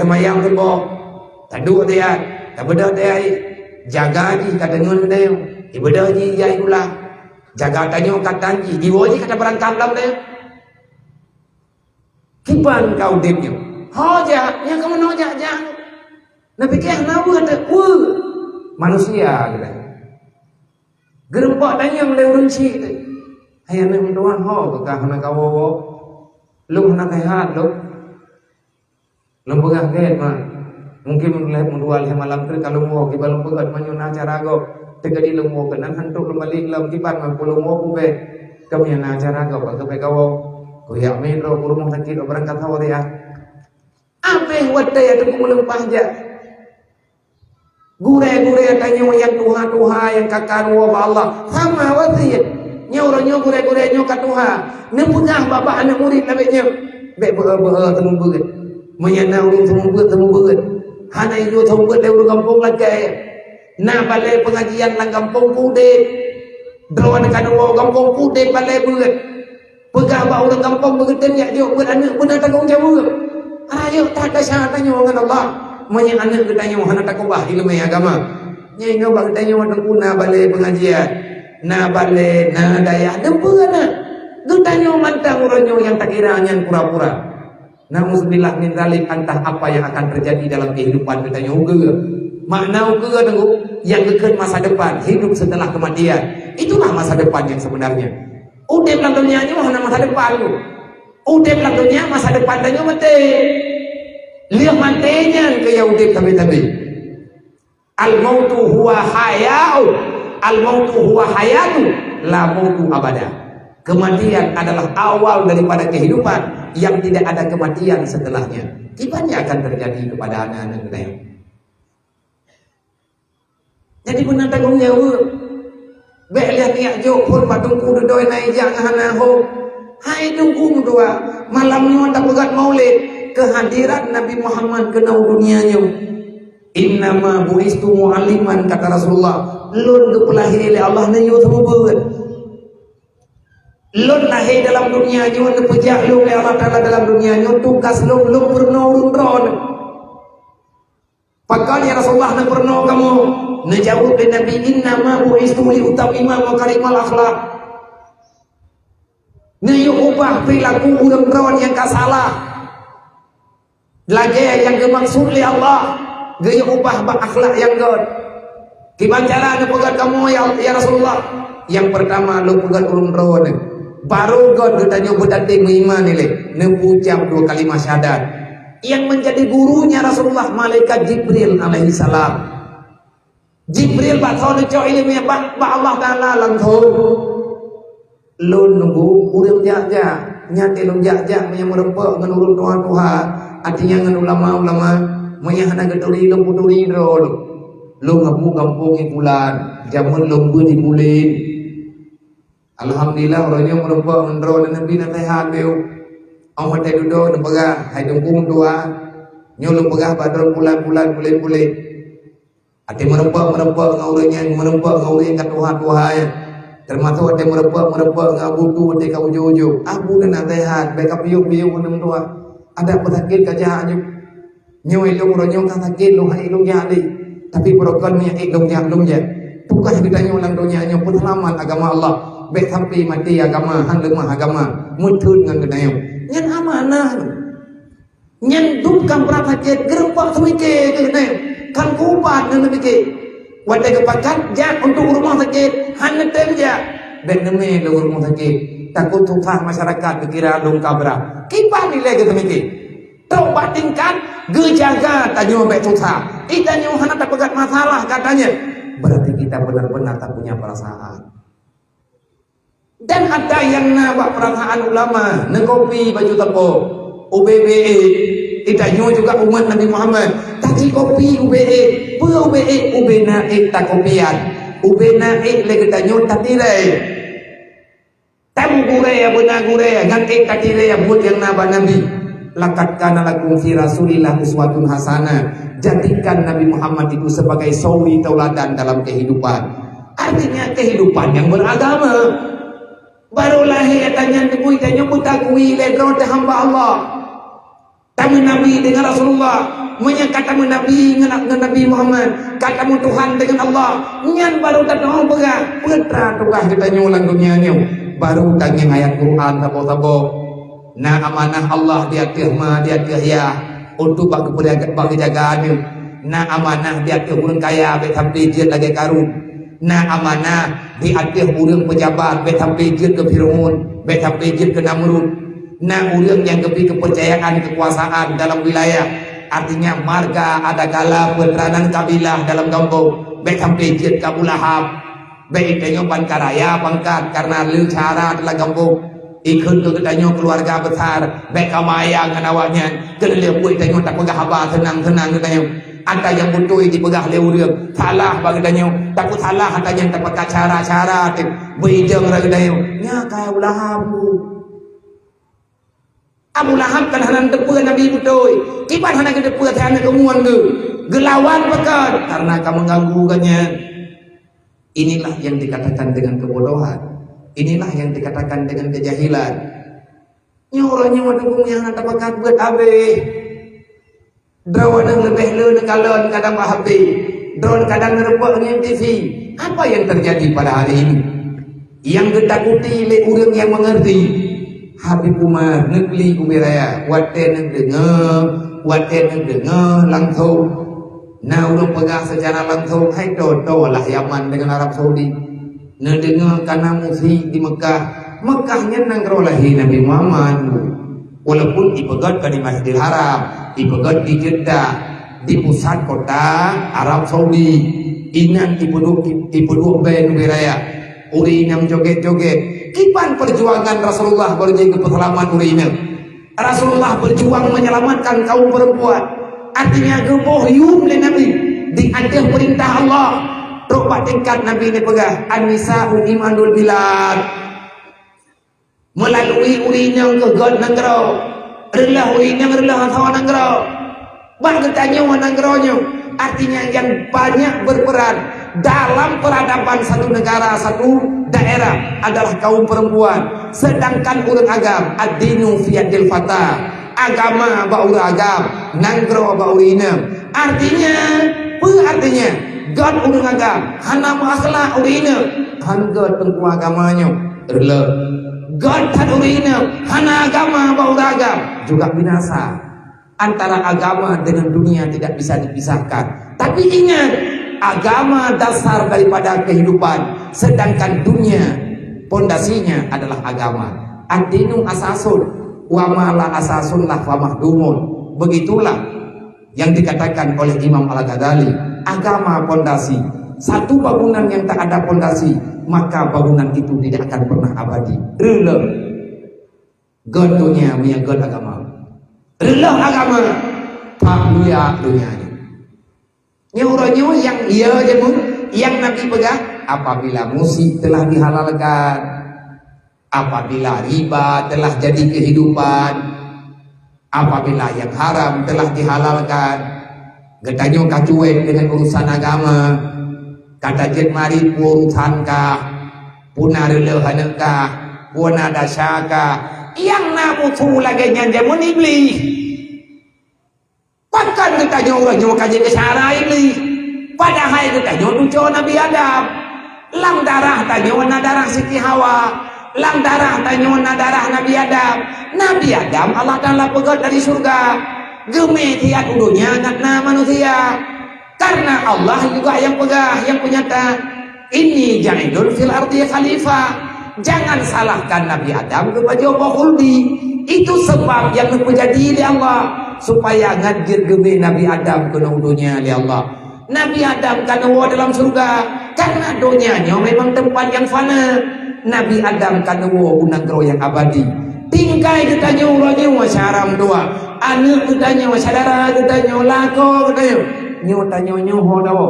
mayang tu bo tadu dia tak beda dia jaga ji kata nyon dia ibada ji jai ulang jaga tanyo kata ji diwo ji kata berangkat lam dia kipan kau dipnya hoja yang kamu noja jang nabi keh nabu ada manusia gitu gerempak tanyo leurun si hayana tuan ho ka hana kawo lu nak sehat lu pegang ke mah mungkin mendual malam tu kalau mau kita pegat menyuna acara go tegadi lu mau kenan hantu kembali lam kipan mah pulau mau kube kami na acara go pak kebe kawo ko ya metro kurung sakit berangkat hawa dia apa wate ya tu mulung pahja gure tanya yang Tuhan yang kakak Allah sama wasiat nyo gure nyo katuha nempunah bapak anak murid labeknya bek temu beut menyanau ring temu beut hana itu temu beut dari kampung lagi na balai pengajian lang kampung kude drawan kan kampung kude balai beut pegah ba orang kampung beut ya jo beut anak benar tanggung jawab ayo tak ada tanya dengan Allah menyan anak ketanya hana takubah ilmu agama nyai ngobak tanya wadang kuna balai pengajian na bale na daya dempuna dutanyo mantang uronyo yang tak kiranya pura-pura nauzubillah min zalik antah apa yang akan terjadi dalam kehidupan kita uge makna uge tunggu yang kekal masa depan hidup setelah kematian itulah masa depan yang sebenarnya udah dalam dunia ini mana masa depan lu udah dalam dunia masa depan tanya mati lihat matinya ke yang udah tapi al mautu huwa hayau al-mautu huwa hayatu la mautu abada. Kematian adalah awal daripada kehidupan yang tidak ada kematian setelahnya. Kipannya akan terjadi kepada anak-anak kita. Jadi benar tanggung jawab. Bek lihat niat jok pun patungku doi naik jangan ho. Hai tunggu dua malamnya tak pegat maulid kehadiran Nabi Muhammad ke dunianya. Innama buistu mu'alliman kata Rasulullah lun kepelahir oleh Allah na yu temu beut lun lahir dalam dunia yu na pejak lu oleh Allah Taala dalam dunia yu tugas lu perno ron pakal ya Rasulullah na perno kamu na jawab dengan Nabi innama buistu li utamima makarimal akhlak na yu ubah perilaku urang ron yang kasalah lagi yang dimaksud oleh Allah gaya ubah akhlak yang god. Gimana cara anda pegat kamu ya Rasulullah? Yang pertama lu pegat urung rawan. Baru god ditanya berdatang iman ini. Ucap 2 kalimat syahadat. Yang menjadi gurunya Rasulullah malaikat Jibril alaihi salam. Jibril bakal cok ilmu ba Allah Taala langsung. Lu nunggu urang jaga. nyate long jak punya merempak menurun Tuhan artinya ngan ulama menyahana geduri long puturi rol long ngapu kampung ipulan jamun long dimulin alhamdulillah orangnya merempak menrol nabi na sehat beu amat dudo nepegah hai dungkung tua nyolong pegah padron bulan boleh ati merempak ngaurenya merempak ngaurenya ka Tuhan termasuk ati merempak ngabudu ati ka ujo abu na sehat baik piu menung tua ada pesakit kajahannya nyoy long ronyong ka sakit long hai long jadi tapi berokon nya long ya tukah kita nyolang dunia nya pun selamat agama Allah baik sampai mati agama han lemah agama mutun ngan kedayo nyan amanah nyan dukam prakit gerempak semike kedayo kan kubat ngan semike wadai kepakat jak untuk rumah sakit han tem jak baik neme lo rumah sakit takut tukah masyarakat dikira long kabra kipan nilai ke semike tau batingkan gejaga tanyo baik tukah itanyo hana tak pegat masalah katanya berarti kita benar-benar tak punya perasaan. Dan ada yang nabak perasaan ulama, nekopi baju tepo, UBBE, itanyo juga umat Nabi Muhammad, taji kopi UBE, UBNA tak kopian, UBNA lagi tanyo tatire, tamu gure ya benar gure, ganti tatire ya buat yang nabak Nabi. Laqad kana lakum fi Rasulillah uswatun hasanah. Jadikan Nabi Muhammad itu sebagai suri tauladan dalam kehidupan. Artinya kehidupan yang beragama. Baru lahir tanya tekui tanya putakui lekro hamba Allah. Tamu Nabi dengan Rasulullah, menyatakan Nabi dengan Nabi Muhammad, katamu Tuhan dengan Allah. Nyan baru datang pegang, putra tukah kita nyulang dunianya. Baru tanya ayat Quran tabo-tabo. Nah amanah Allah dia ya untuk bagi jagaannya. Nah amanah dia urang kaya be sampai dia lagi karun. Nah amanah dia urang pejabat be sampai dia ke Firaun, be sampai dia ke Namrud. Nah urang yang lebih kepercayaan kekuasaan dalam wilayah. Artinya marga ada kala peranan kabilah dalam kampung be sampai dia ke Abu Lahab. Be itanya bankaraya pangkat karena lu cara dalam kampung. Ikut ke tanya keluarga besar baik kamaya dengan awaknya kena lepui tanya tak pegah apa tenang tanya ada yang butuh dipegah lewurang salah bagi tanya takut salah katanya tak pakai cara berijeng lagi tanya nya kaya Abu Lahab kan hanan tepuk Nabi betul kipan hanan tepuk hanan kemuan ke gelawan pekan karena kamu mengganggukannya. Inilah yang dikatakan dengan kebodohan. Inilah yang dikatakan dengan kejahilan. Nyoranya wadung yang nak pakat buat abe. Drawan lebih lu kalon kadang bahabi. Drone kadang ngerepok dengan TV. Apa yang terjadi pada hari ini? Yang ditakuti oleh orang yang mengerti. Habib Umar negeri Umiraya. Waten yang dengar langsung. Nah urang pegang secara langsung. Hai toto lah Yaman dengan Arab Saudi. Dengar karena musik di Mekahnya nangrolahi Nabi Muhammad walaupun dipegat di Masjidil Haram, dipegat di Jeddah, di pusat kota Arab Saudi. Inan dipeduk ben wiraya urinam joget-joget kipan perjuangan Rasulullah berjaga perselamat urinam. Rasulullah berjuang menyelamatkan kaum perempuan, artinya gebohyum le Nabi di atas perintah Allah. Rupanya tingkat Nabi ini pegah An-Nisa'u imanul bilad melalui urinya ke God nanggro relah urinya relah hawa nanggro bergetanya wa nanggronya. Artinya yang banyak berperan dalam peradaban satu negara, satu daerah adalah kaum perempuan. Sedangkan urang agam ad-dinu fiyadil fata, agama baur agam nanggro baurina. Artinya God urang agam hana akhlak urina hangga tengku agamanya rela. God tan urina hana agama baur agam juga binasa. Antara agama dengan dunia tidak bisa dipisahkan. Tapi ingat, agama dasar daripada kehidupan, sedangkan dunia pondasinya adalah agama. Ad-dinu asasun wa ma la asasun la fa mahdumun. Begitulah yang dikatakan oleh Imam Al-Ghazali. Agama pondasi. Satu bangunan yang tak ada pondasi, maka bangunan itu tidak akan pernah abadi. God dunia punya God agama. Relah agama pak dunia ni. Nyuruhnya yang ia je pun, yang Nabi pegang, apabila musik telah dihalalkan, apabila riba telah jadi kehidupan, apabila yang haram telah dihalalkan, getanyo kacuek dengan urusan agama, kata jet mari urusan kah, puna relehan kah, puna dasar kah, yang namu tu lagi nyanjamun iblis. Bahkan kita orang yang kaji kesara iblis. Padahal kita tujuh Nabi Adam. Lang darah tanya darah Siti Hawa. Lang darah tanya darah Nabi Adam. Nabi Adam Allah Ta'ala pegat dari surga. Geme tiap dunia nakna manusia. Karena Allah juga yang pegah, yang punyata. Ini ja'idun fil ardi khalifah. Jangan salahkan Nabi Adam kepada Allah khuldi. Itu sebab yang menjadi di Allah. Supaya ngajir gebe Nabi Adam ke dunia oleh Allah. Nabi Adam kan dalam surga karena dunianya memang tempat yang fana. Nabi Adam kan unang yang abadi. Tingkai kita nyuranya wasyaram dua. Anak kita nyawa saudara kita nyawa lako kita nyawa tanya nyawa dawa.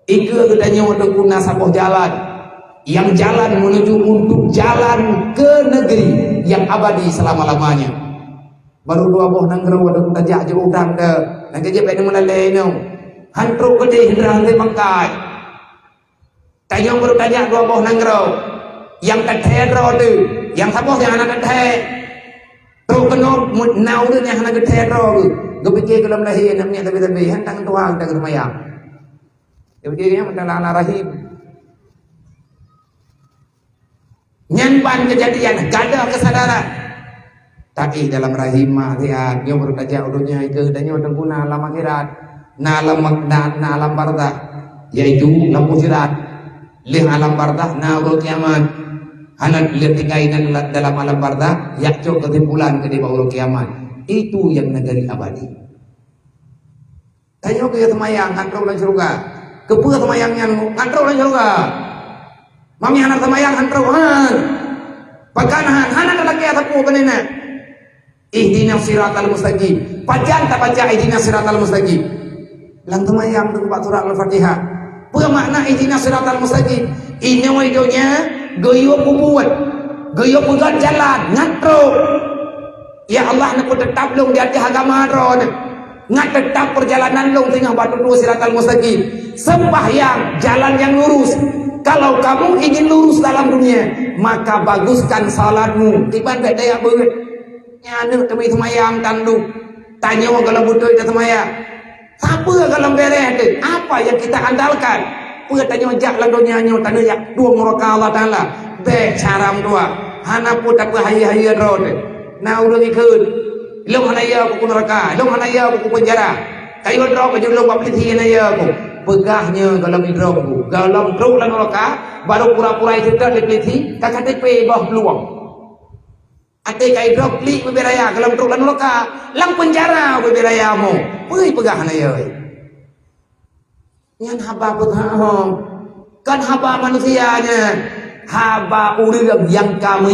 Ika kita nyawa dekuna sapoh jalan. Yang jalan menuju untuk jalan ke negeri yang abadi selama-lamanya. Baru dua buah nangrau ada kita jak je udang dah. Nak kerja pada mana lain tu. Hantruk gede hendrah ke mangkai. Tanya baru tanya dua buah nangrau. Yang ketera tu, yang siapa yang anak ketera. Tu kena nau tu yang anak ketera tu. Gua fikir kalau lahir namanya tapi hentang tuang tak kemayang. Dia fikirnya mentang rahim. Nyampan kejadian, gada kesadaran. Tapi dalam rahim lihat dia bertajak udunya itu dan dia guna alam akhirat na alam barzah yaitu lampu sirat lih alam barzah na urut kiamat hanan lih tingkainan dalam alam barzah yakcuk ketimpulan ke di bawah kiamat itu yang negeri abadi. Tanya ke semayang ngantrol dan surga kepua semayangnya ngantrol dan surga mami anak semayang ngantrol paganahan hanan lagi atapu benena ihdinas siratal mustaqim. Pajan tak baca ihdinas siratal mustaqim. Lang tumayang tu baca surah Al-Fatihah. Apa makna ihdinas siratal mustaqim? Ini widonya goyo pembuat. Goyo buat jalan ngatro. Ya Allah nak tetap long di atas agama ron. Ngat tetap perjalanan long tengah batu dua siratal mustaqim. Sembahyang jalan yang lurus. Kalau kamu ingin lurus dalam dunia, maka baguskan salatmu. Tiba daya berat. Nyana kami semayang tandu. Tanya kalau butuh kita semayang. Apa kalau beres tu? Apa yang kita andalkan? Apa tanya jak lah dunia nyo tanya jak dua muraka Allah Taala. Be caram dua. Hana pun tak bahaya road. Na ulang ikut. Long hanaya aku neraka, long hanaya aku penjara. Kayu drop aja long bab liti hanaya aku. Pegahnya kalau drop aku. Kalau drop lah neraka baru pura-pura itu dah liti kakak tepe bah peluang. Ate kai drop li beraya kalau teruk lan loka lang penjara beraya mo peuy pegah na ye nyan haba putha kan haba manusianya haba urang yang kamu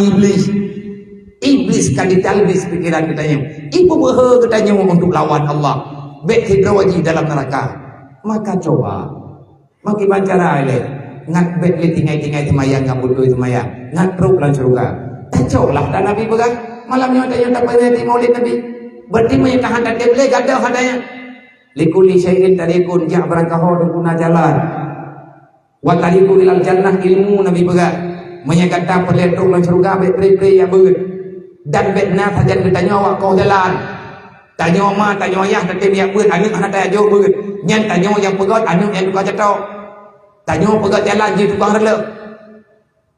iblis kan ditalbis pikiran kitanya ibu behe kitanya untuk lawan Allah bet hidroji dalam neraka maka coba maki bancara le ngat bet li tingai-tingai semayang ngabut semayang ngat teruk lan surga. Coklah dan Nabi pegang malamnya ada yang tak pernah di maulid Nabi berarti menyatakan dan dia boleh gadah hadanya likuli syai'in tarikun jak berangkaho guna jalan wa tariku ilal jannah ilmu Nabi pegang menyatakan perletung dan surga bet-bet yang beut dan betna saja ditanya awak kau jalan tanya ma tanya ayah tetep yang beut anu anak tanya jauh beut nyan tanya yang pegat anu yang tukar cetok tanya pegat jalan je tukang relak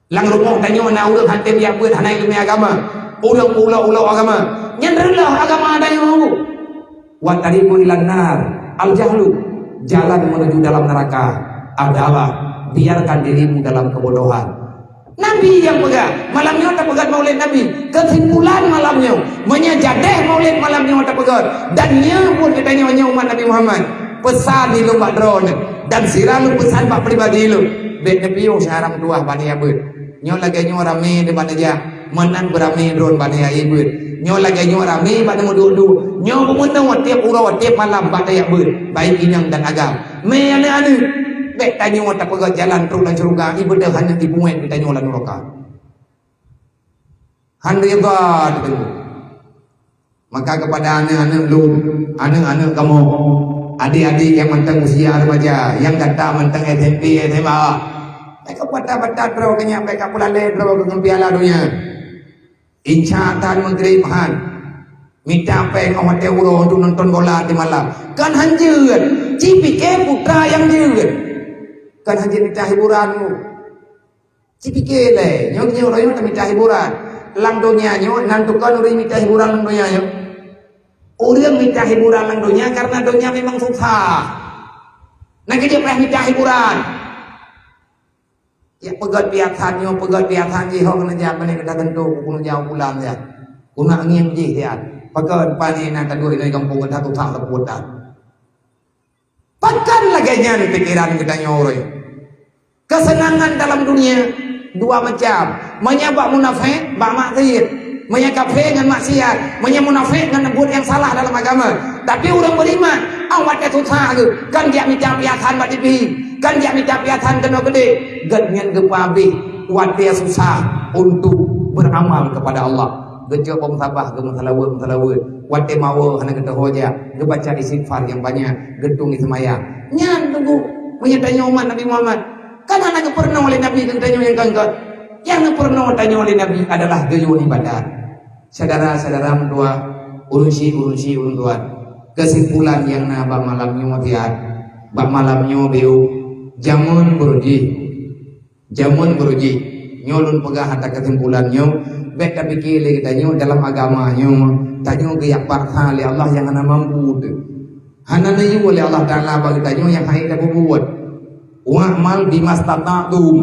lang rumah tanya na urang hantem yang beut hanai dunia agama ulau agama nyanrelah agama ada yang mau wa tariqu ilan nar al jahlu jalan menuju dalam neraka adalah biarkan dirimu dalam kebodohan. Nabi yang pegang malamnya tak pegang maulid Nabi kesimpulan malamnya menyajadeh maulid malamnya tak pegang dan nya pun katanya umat Nabi Muhammad pesan di lomba drone dan siralu pesan pak pribadi lu bet Nabi yo syaram tuah bani abud nyo lagi nyo rame di mana aja menang berami ron badai air ber nyo lagi nyo rami pada mudu nyo pemenang tiap urau tiap malam badai air ber baik inyang dan agam me ane bek tanyo tak pegat jalan terus dan surga ibadah hanya dibuat kita nyo lan neraka handriba itu maka kepada anak-anak lu anak-anak kamu adik-adik yang mentang usia remaja yang kata mentang SMP SMA mereka bata-bata terus kenya mereka pula terus dengan piala dunia insyatan menteri Pahan minta peng awat euro untuk nonton bola di malam kan hanjir cipike putra yang jir kan hanjir minta hiburanmu cipike le nyo royo minta hiburan lang dunia nyo nantukan uri minta hiburan lang dunia nyo orang minta hiburan lang dunia karena dunia memang susah nah dia pernah minta hiburan ya pegat biatannya pegat biatan jihok na jam ni kita tentu kuno jauh pulang ya kuno angin jih ya pegat pani na taduri na kampung kita tutang leputan pakan lagi nya pikiran kita nyori kesenangan dalam dunia dua macam menyabak munafik bak maksiat menyakafir dengan maksiat munafik dengan nebut yang salah dalam agama tapi orang beriman awak dia susah tu kan dia minta piatan bak dipi kan dia minta piatan kena gede gadnyan gepabi wat dia susah untuk beramal kepada Allah gejok pemsabah ke masalawut wat dia mawa hana kita hoja ge baca istighfar yang banyak gedung semaya nyan tunggu menyatanya umat Nabi Muhammad kan anak pernah oleh Nabi tanya yang kangkat yang pernah tanya oleh Nabi adalah gaya ibadat saudara-saudara mendua urusi untuan kesimpulan yang nabak malamnya mafiat bak malamnya beu jamun beruji nyolun pegah hata kesimpulannya bek tapi kile kita nyo dalam agamanya tanyo geyak paksa oleh Allah yang hana mampu tu hana nayu oleh Allah Ta'ala bagi tanyo yang hai tak buat wa'mal bimastata'tum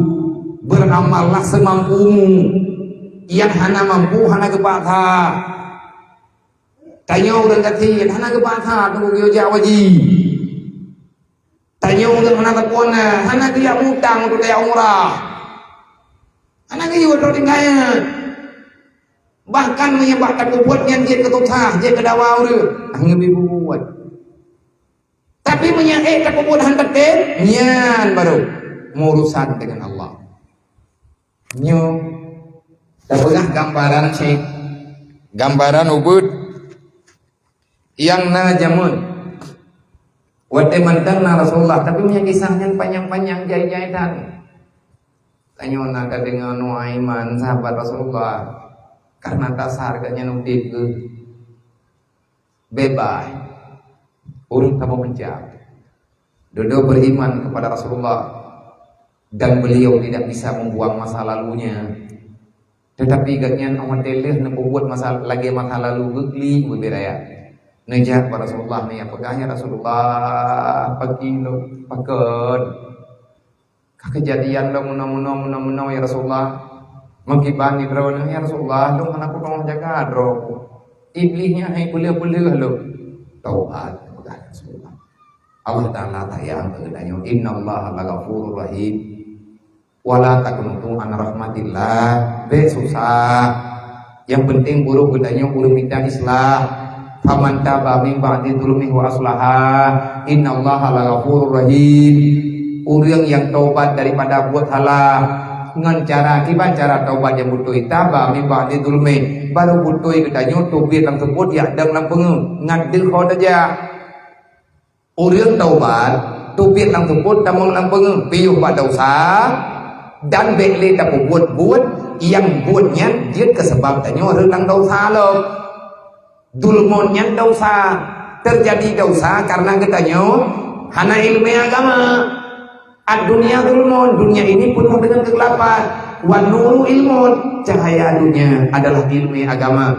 beramallah semampumu yang hana mampu hana kepaksa tanyo orang kecil hana kepaksa tunggu kyo jawaji tanyo orang hana tekona hana dia mutang untuk dia umrah hana kyo untuk tinggalnya bahkan menyebabkan buatnya dia ketutah dia kedawau dia hanya buat tapi menyangka kebutuhan tertib nyan baru urusan dengan Allah nyo terpegah gambaran cek gambaran ubud yang na jamun wate mantang na Rasulullah tapi punya kisahnya panjang-panjang jai-jaitan tanyo na dengan Nuaiman sahabat Rasulullah karena dasar harganya nudib bebas urut tanpa mencap dodo beriman kepada Rasulullah dan beliau tidak bisa membuang masa lalunya tetapi gaknya amat deleh membuat masa lalu gegli berbeda nejak pada Rasulullah nih apakahnya Rasulullah pagi lo pakai kejadian lo muno ya Rasulullah mengkibani drone ya Rasulullah lo mana aku tolong jaga drone iblisnya hai boleh lo taubat kepada Rasulullah Allah Ta'ala tayang kepadanya innallaha laghafurur rahim wala taqnutu an rahmatillah be susah yang penting buruk kepadanya urung minta islah faman taba min ba'di dzulmi wa aslaha innallaha laghafurur rahim urang yang taubat daripada buat salah dengan cara kiban cara taubat yang butuh itaba mimba di dulme baru butuh kedanyo tubir tersebut ya dalam pengen ngadil kau saja urang taubat tubir tersebut tamang lang pengen piuh pada usaha dan bekle tak buat yang buatnya dia kesebab tanyo renang dosa lo dulmonnya dosa terjadi dosa karena kedanyo hana ilmu agama ad-dunia zulmun, dunia ini penuh dengan kegelapan. Wan nuru ilmun, cahaya dunia adalah ilmu agama.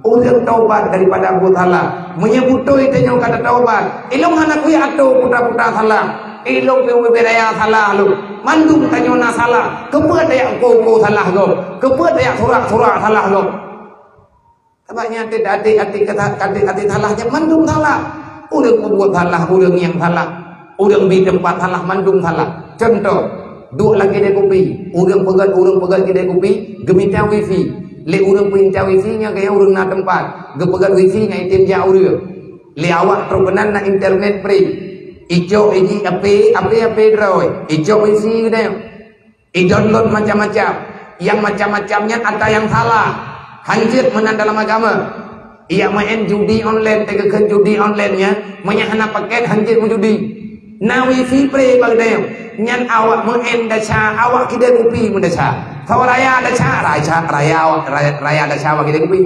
Orang taubat daripada buat salah, menyebutoi tanya kata taubat. Ilmu anak kuya atau putra-putra salah. Ilmu piu beraya salah lu. Mandum tanya na salah. Kepa daya ko salah lo. Kepa daya surak salah lo. Tabaknya adik-adik salahnya mandum salah. Orang membuat salah, orang yang salah. Orang di tempat salah mandung salah. Contoh, duk lagi kedai kopi, orang pegat kedai kopi, gemita wifi. Le urang pinca wifi nya kaya urang na tempat. Gepegat wifi nya itim jauh dia. Le awak terkenan na internet free. Ijo ini apa droi. Ijo wifi dia. I-download macam-macam. Yang macam-macamnya ada yang salah. Hancur menang dalam agama. Ia main judi online, tegakan judi online-nya, menyahana paket hancur menjudi. Na wifi free bagdeo. Nyan awak main daca, awak kita kopi mendaca. Tahu raya daca, raya daca awak kita kopi.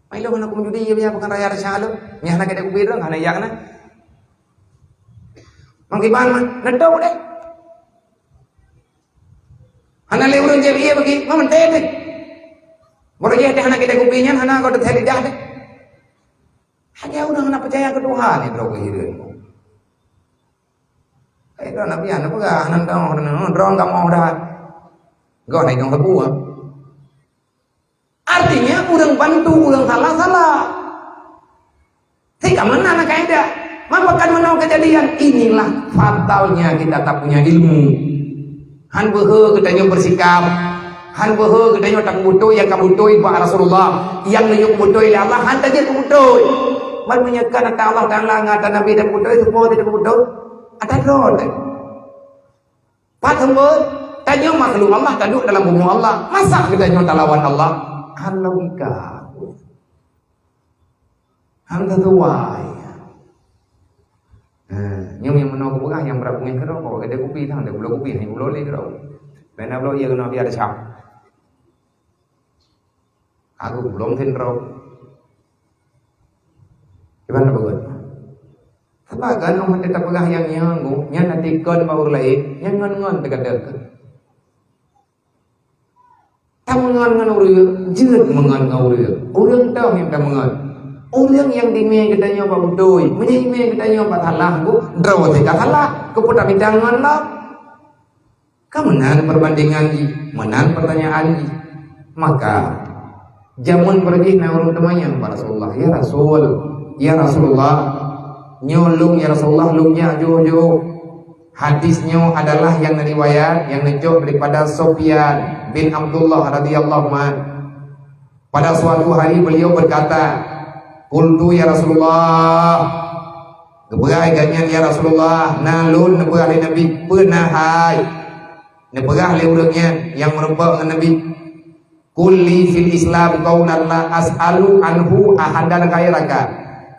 Mai lo nak menjudi ya bukan raya daca lo. Nyahana kita kopi dong, hana ya kana. Mangkiban man, nedau deh. Hana lewat jadi iya bagi, mana teh? Baru dia hana kita kopinya, hana kau dah terlihat deh. Hanya udah hana percaya ke Tuhan itu kehidupan. Itu nabi anak juga hana drone kamu dah. Kau naik yang kedua. Artinya orang bantu orang salah. Hei mana anak kaya? Mapakan menau kejadian inilah fatalnya kita tak punya ilmu. Han behe katanya bersikap, han behe katanya tak butuh yang kamu butuh Pak Rasulullah, yang nyuk butuh ya Allah, han tanya butuh. Man menyekan kata Allah dan Allah ngata Nabi dan butuh itu semua tidak butuh. Ada drone. Pak sembut tanya makhluk Allah taduk dalam bumi Allah. Masa katanya lawan Allah? Han logika. Han tertuai. Nhưng yang menau ko bukan yang berapa ngin kero ko gede kopi thang de bulo kopi ni bulo le kero bena bulo ye no biar cham aku belum tin ro gimana bagus apa kan orang kita pegang yang nyanggu nya nanti kon mau lain yang ngon tegak tamu ngon urang jeut mengon urang urang tahu yang mengon. Orang yang dime katanya Pak Budoy, menyime katanya Pak Salah, bu, drawat kita salah, keputar bidangan lah. Kemenan perbandingan ji, menan pertanyaan ji. Maka jamun pergi na orang temannya Pak Rasulullah, ya Rasulullah, nyolong ya Rasulullah lungnya jojo. Hadisnya adalah yang riwayat yang ngejok daripada Sufyan bin Abdullah radhiyallahu anhu. Pada suatu hari beliau berkata, Qultu ya Rasulullah, neberai ganyan ya Rasulullah, nalun neberai Nabi penahai, neberai leurangnya yang merupakan dengan Nabi. Kulli fil Islam qaulan la as'alu anhu ahadan ghairaka.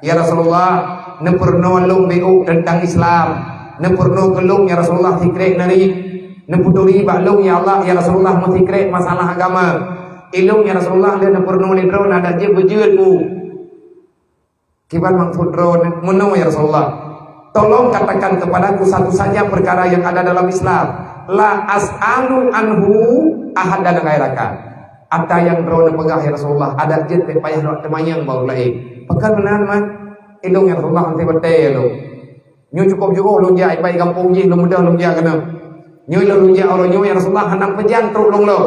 Ya Rasulullah, neperno lung beu tentang Islam, neperno kelung ya Rasulullah tikrek nari, neputuri baklung ya Allah ya Rasulullah mutikrek masalah agama. Ilung ya Rasulullah dia neperno lidro nada je bejeutmu. Kiban maksud drone menau ya Rasulullah. Tolong katakan kepadaku satu saja perkara yang ada dalam Islam. La as'alu anhu ahadan ghairaka. Ada yang drone pegah ya Rasulullah. Ada jet payah nak temayang baru lain. Pekan menan man. Ilung ya Rasulullah nanti betul lo. Nyu cukup juga lu ja ibai kampung ji lu mudah lu ja kena. Nyu lu ja orang nyu ya Rasulullah hendak pejang truk long lo.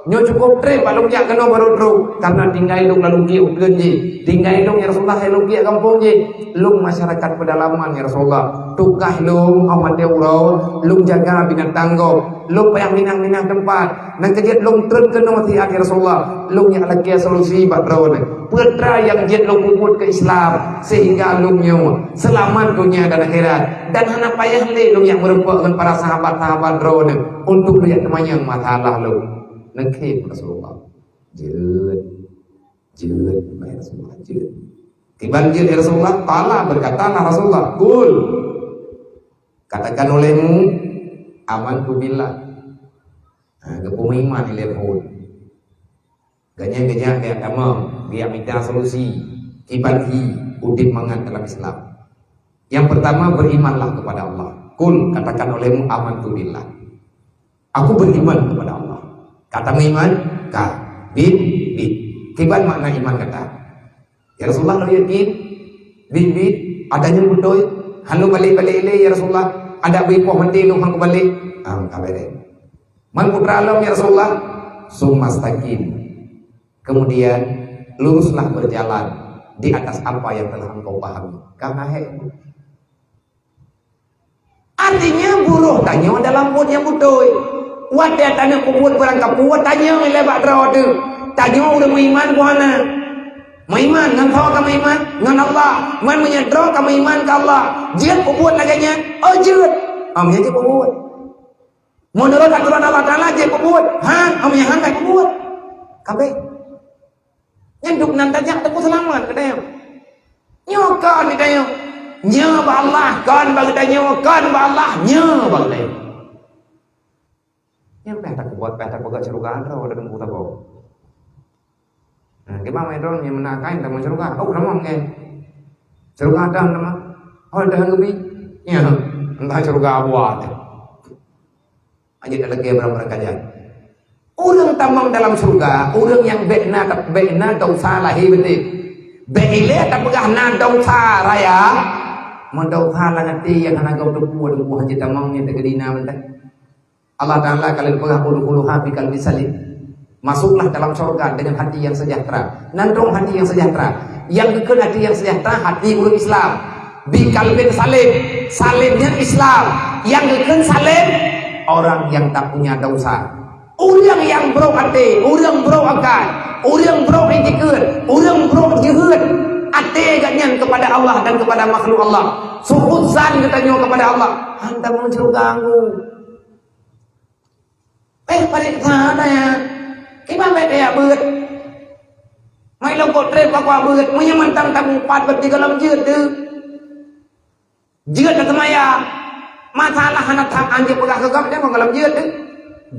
Nyo cukup trip balung jak kena baru truk karena tinggal lung lalu ki utgen ji tinggal lung ya Rasulullah lung ki kampung ji lung masyarakat pedalaman ya Rasulullah tukah lung amat deuro lung jaga binatang go lung payang minang tempat nang kejet lung turun kena mati akhir Rasulullah lung yang lagi solusi badron putra yang jet lung puput ke Islam sehingga lung nyo selamat dunia dan akhirat dan anak payah le lung yang merupakan para sahabat-sahabat drone untuk lihat temannya masalah lung Nengkep Rasulullah jeut baik Rasulullah jeut tiban jeut Rasulullah ta'ala berkatalah Rasulullah kul katakan olehmu amantu billah kepumiman ilepun ganyan kayak kamu dia minta solusi tiban udip mangan dalam Islam yang pertama berimanlah kepada Allah kul katakan olehmu amantu billah aku beriman kepada Allah. Kata iman, ka, bin. Kiban makna iman kata. Ya Rasulullah lo yakin, bin, adanya betul. Hanu balik ya Rasulullah. Ada bipoh mati lu hang balik. Kabere. Man putra alam ya Rasulullah. Sumastaqim. Kemudian luruslah berjalan di atas apa yang telah engkau pahami. Karena artinya buruh tanya dalam pun yang betul. Wat dia tanya kubur perang kapuat tanya lebat draw tu. Tanya udah iman ku hana. Iman ngan kau ka iman ngan Allah. Man menyedro ka iman ka Allah. Jiat kubur laganya. Oh jiat. Amnya je kubur. Menurut aturan Allah Taala je kubur. Han amnya han ka kubur. Kabeh. Nyenduk nan tajak tepu selamat katanya. Nyokan katanya. Nya ba Allah kan bagi tanya kan ba Allah nya bagi tanya. Yang petak buat petak boga cerukan ro dalam kota bau. Nah, gimana itu yang menakai tentang cerukan? Oh, nama ngen. Cerukan ada nama. Oh, ada ngebi. Ya, entah cerukan buat. Aja ada lagi mereka aja. Orang tamang dalam surga, orang yang bekna dosa lahi betul. Beile tak pegah na dosa raya. Mendosa langati yang anak kau depu haji tamangnya tegedina mentah. Allah Ta'ala kalian pegah puluh hati kalbi salim. Masuklah dalam surga dengan hati yang sejahtera. Nandong hati yang sejahtera. Yang kekal hati yang sejahtera, hati ulul Islam. Bi kalbin salim. Salimnya Islam. Yang kekal salim, orang yang tak punya dosa. Orang yang bro hati, orang bro akal, orang bro intikad, orang bro jihad. Hati ganyan kepada Allah dan kepada makhluk Allah. Suhuzan katanya kepada Allah. Anda mau ganggu. Pada sana ya, kita beda beut. Mai lo kotre pakwa beut, munya mantang tamu 4 berti dalam jeut tu. Jeut na temaya. Masalah anak tak anjir pegah gegap dia mau dalam jeut tu.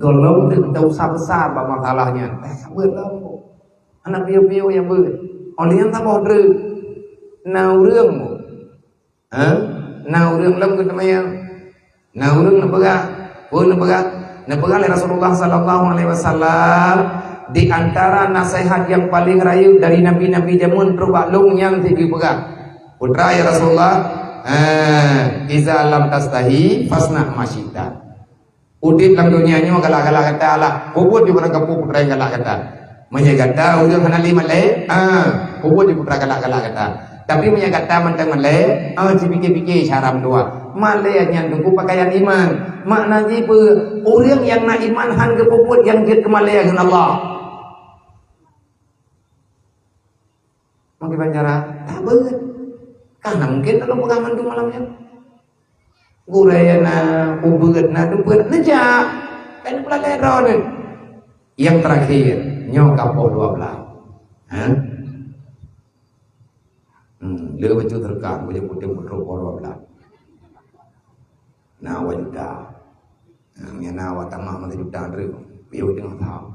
Golong tu dosa besar ba masalahnya. Beut lah. Anak piu-piu yang beut. Oli yang tak boh dre. Nau reung mo. Nau reung lam ke temaya. Nau reung na pegah. Pun na pegah. Nepegah oleh Rasulullah sallallahu alaihi wasallam di antara nasihat yang paling rayu dari nabi-nabi jamun terbaklung yang tinggi pegang. Putra ya Rasulullah, iza lam tastahi fasna masyita. Udit dalam dunia ni galak-galak kata Allah. Kubur di mana kapu putra yang galak kata. Menyegata ujung hanali malai, kubur di putra galak-galak kata. Tapi menyegata mentang malai, fikir-fikir syaram dua. Malai yang tunggu pakaian iman. Makna jipa orang yang nak iman han ke puput yang dia kemalaya dengan Allah. Mungkin cara tak berat. Karena mungkin kalau pegang mandu malamnya. Gurayana uberat na duberat nejak. Kan pula lero ni. Yang terakhir nyokapo 12. Dia betul terkam boleh putih putih 12. Nah wanita. Yang nawa tamah masih juta ribu, biu dengan tahu.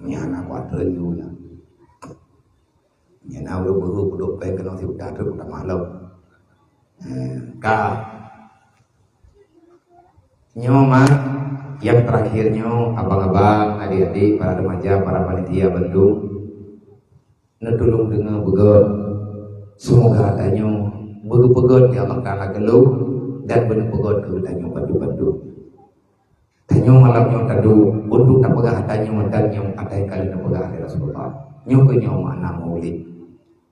Yang nak kuat terju lah. Yang nawa baru duduk baik kena juta ribu tak malu. Kah, nyoma yang terakhirnya abang-abang, adik-adik, para remaja, para panitia bentuk, netulung dengan begot. Semoga adanya begot-begot yang Allah Ta'ala geluh. Dan benar-benar ke tanya batu-batu. Tanya malamnya tadu untuk tak pegah tanya dan yang atai kali nak pegah Rasulullah. Nyoknya makna maulid.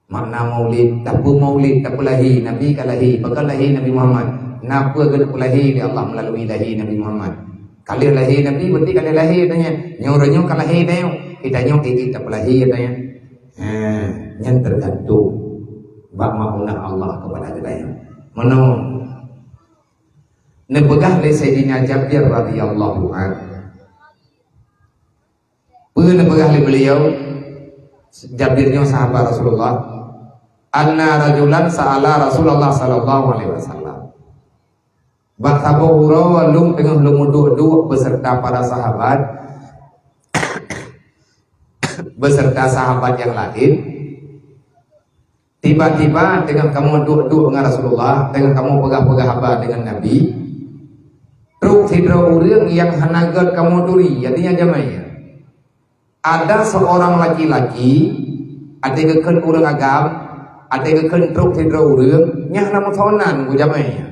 Makna maulid, tak pun maulid, tak lahi Nabi kalahi, bakal lahi Nabi Muhammad. Napa kena lahi di Allah melalui lahi Nabi Muhammad. Kali lahi Nabi berarti kali lahi tanya. Nyornya kalahi tanya. Kita nyok kita lahi tanya. Yang tergantung bab mauna Allah kepada kita. Mana nepegah oleh Sayyidina Jabir radhiyallahu anhu. Nepegah oleh beliau Jabirnya sahabat Rasulullah. Anna rajulan sa'ala Rasulullah sallallahu alaihi wasallam. Bakabu walung tengah lumuduk beserta para sahabat beserta sahabat yang lain. Tiba-tiba dengan kamu duduk dengan Rasulullah, dengan kamu pegah-pegah apa dengan Nabi. Truk hidro urang yang hanagat kamu duri, artinya jamainya. Ada seorang laki-laki, ada keken urang agam, ada keken truk hidro urang, yang nama sonan bu jamainya.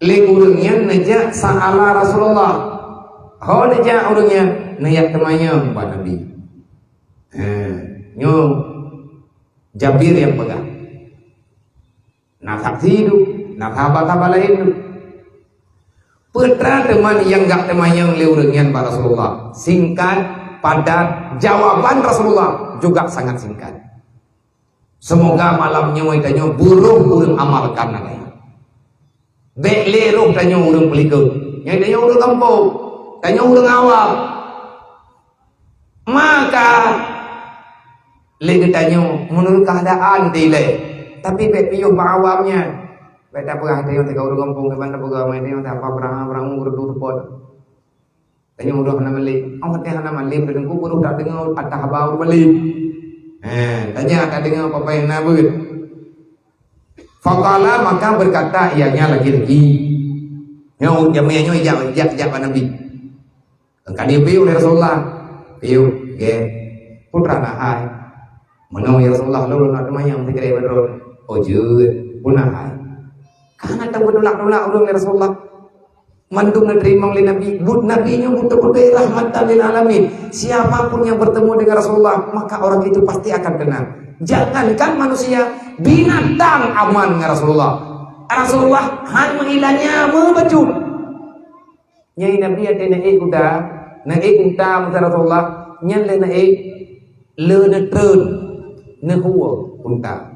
Le urangnya nejak sa'ala Rasulullah. Ho nejak urangnya nejak temannya Pak Nabi. Nyo Jabir yang pegang. Nah saksi itu, nah sahabat-sahabat lain itu. Putra teman yang enggak temayang liurengian Pak Rasulullah. Singkat, padat, jawaban Rasulullah juga sangat singkat. Semoga malamnya tanya buruh urang amalkan nanti. Bek leruh tanya urang pelika. Yang tanya urang kampung, tanya urang awam. Maka lagi tanya menurut keadaan tile. Tapi bek piuh awamnya. Beta pegah tanya tega urang kampung ke banda pegah main tanya apa berang urang pot. Tanya urang hana meli. Amat teh hana meli dengan ku buruh tak dengar atah bau meli. Tanya tak dengar apa yang nabut. Faqala maka berkata ianya lagi-lagi. Nyo jamiannya ijak Nabi. Engkau dia piu oleh Rasulullah. Piu ge putra nahai. Menong ya Rasulullah lu nak temayang tikre badro. Oh jeut punahai. Karena tahu nolak-nolak urang Rasulullah. Mandung nerima oleh Nabi. Nabi-nya betul-betul rahmatan lil alamin. Siapapun yang bertemu dengan Rasulullah, maka orang itu pasti akan kenal. Jangankan manusia, binatang aman dengan Rasulullah. Rasulullah han mengilanya membecut. Nyai Nabi ada naik unta masa Rasulullah nyen le naik le ne treun ne huwa unta.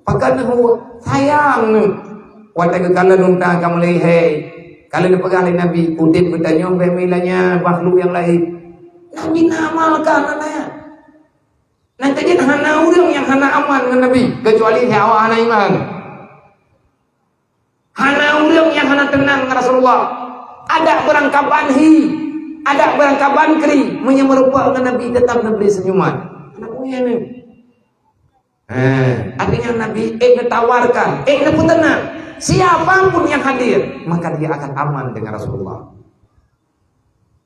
Pakai ne huwa sayang ne. Wata kekalan unta kamu lehai. Kalau dipegang oleh Nabi, udip bertanya pemilanya makhluk yang lain. Nabi ngamalkan anaknya. Nanti dia hana orang yang hana aman dengan Nabi, kecuali awak hana iman. Hana orang yang hana tenang dengan Rasulullah. Ada berangkapan ada berangkapan kri, menyerupa dengan Nabi tetap memberi senyuman. Anak punya ni. Artinya Nabi tawarkan, pun tenang. Siapapun yang hadir, maka dia akan aman dengan Rasulullah.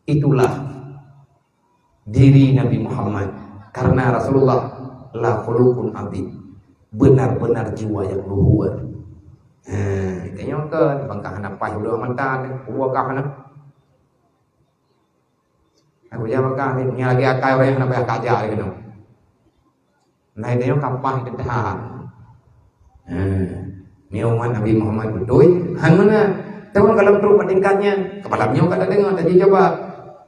Itulah diri Nabi Muhammad. Karena Rasulullah la khuluqun abid, benar-benar jiwa yang luhur. Kita nyongkan bangkah napai udah mantan, uwakah nak. Aku jawab kah ni lagi akai orang nak bayar kerja lagi no. Nah itu yang kapah kita tahan. Niuman Nabi Muhammad betul. Han mana? Tahu kalau terus tingkatnya, kepala nyo kada dengar tadi coba.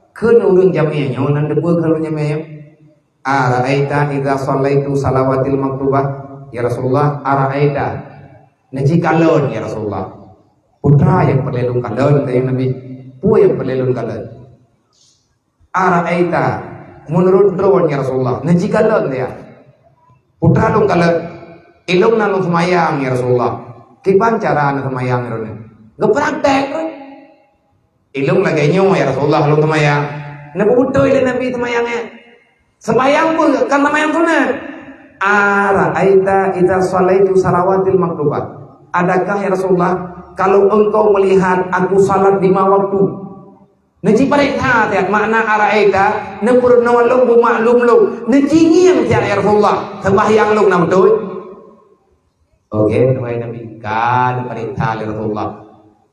Keun urang jamiahnya nan debu kalau jamiah. Ara'aita idza shallaitu salawatil maktubah ya Rasulullah ara'aita. Naji kalon ya Rasulullah. Putra yang perlelung kalon tanya Nabi. Pu yang perlelung kalon. Ara'aita menurut drone ya Rasulullah. Naji kalon dia. Putra lung kalon. Ilung nalung semayang ya Rasulullah. Kipan cara anak semayang itu? Gepraktek kan? Ilung lagi nyo ya Rasulullah ilung semayang. Nabubutoy le Nabi semayangnya. Semayang pun kan semayang sunat. Ara'aita idza shallaitu salawatil maktubah. Adakah ya Rasulullah kalau engkau melihat aku salat 5 waktu? Naji parikha tiap makna ara'aita nepur nawalung bu maklum lu. Naji ngiang tiap ya Rasulullah sembahyang lu nam betul. Oke, tuai Nabi kan perintah oleh Rasulullah.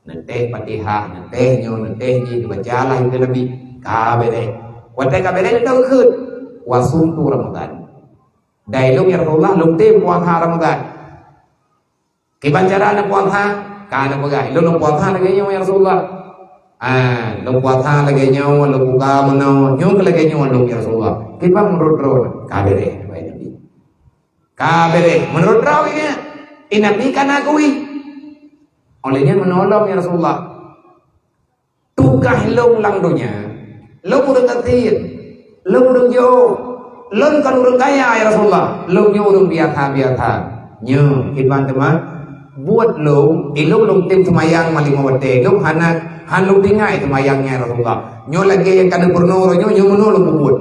Nenteh Fatihah, nenteh nyo, nenteh ni dibacalah itu Nabi. Kabere. Watai kabere itu keut. Wasumtu Ramadan. Dailung ya Rasulullah lung tim puasa Ramadan. Kiban cara na puasa kana pagay. Lung puasa lagi nyo ya Rasulullah. Lung puasa lagi nyo, lung buka mano, nyo lagi nyo lung ya Rasulullah. Kiban menurut ro kabere tuai Nabi. Kabere menurut ro ini. Nabi kan akui olehnya menolong ya Rasulullah. Tukah long langdonya long urang katir long urang jo long kan urang kaya ya Rasulullah. Long nyo urang biasa nyo iban teman buat long ilong tim semayang malingawate long hanung tingai semayangnya Rasulullah. Nyo lagi yang kada purnoro nyo menolong buat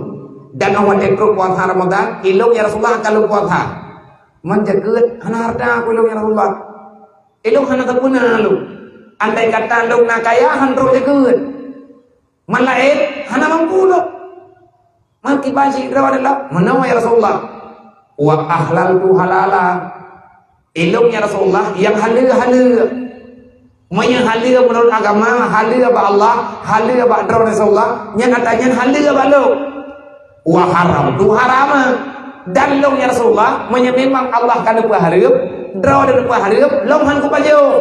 dan awate pro puasa Ramadan ilong ya Rasulullah kalau puasa menjagut hana harta aku ilong ya Rasulullah. Ilong hana kapuna lu. Andai kata lu nak kaya handro jagut. Malaid hana mampu lu. Maki basi draw adalah menawa ya Rasulullah. Wa ahlaltu halala. Ilong ya Rasulullah yang halal. Manya halal menurut agama, halal ba Allah, halal ba draw Rasulullah. Nya katanya halal ba lu. Wa haram tu harama. Dan long ya Rasulullah memang Allah kan berharap draw dan berharap long han ku pajo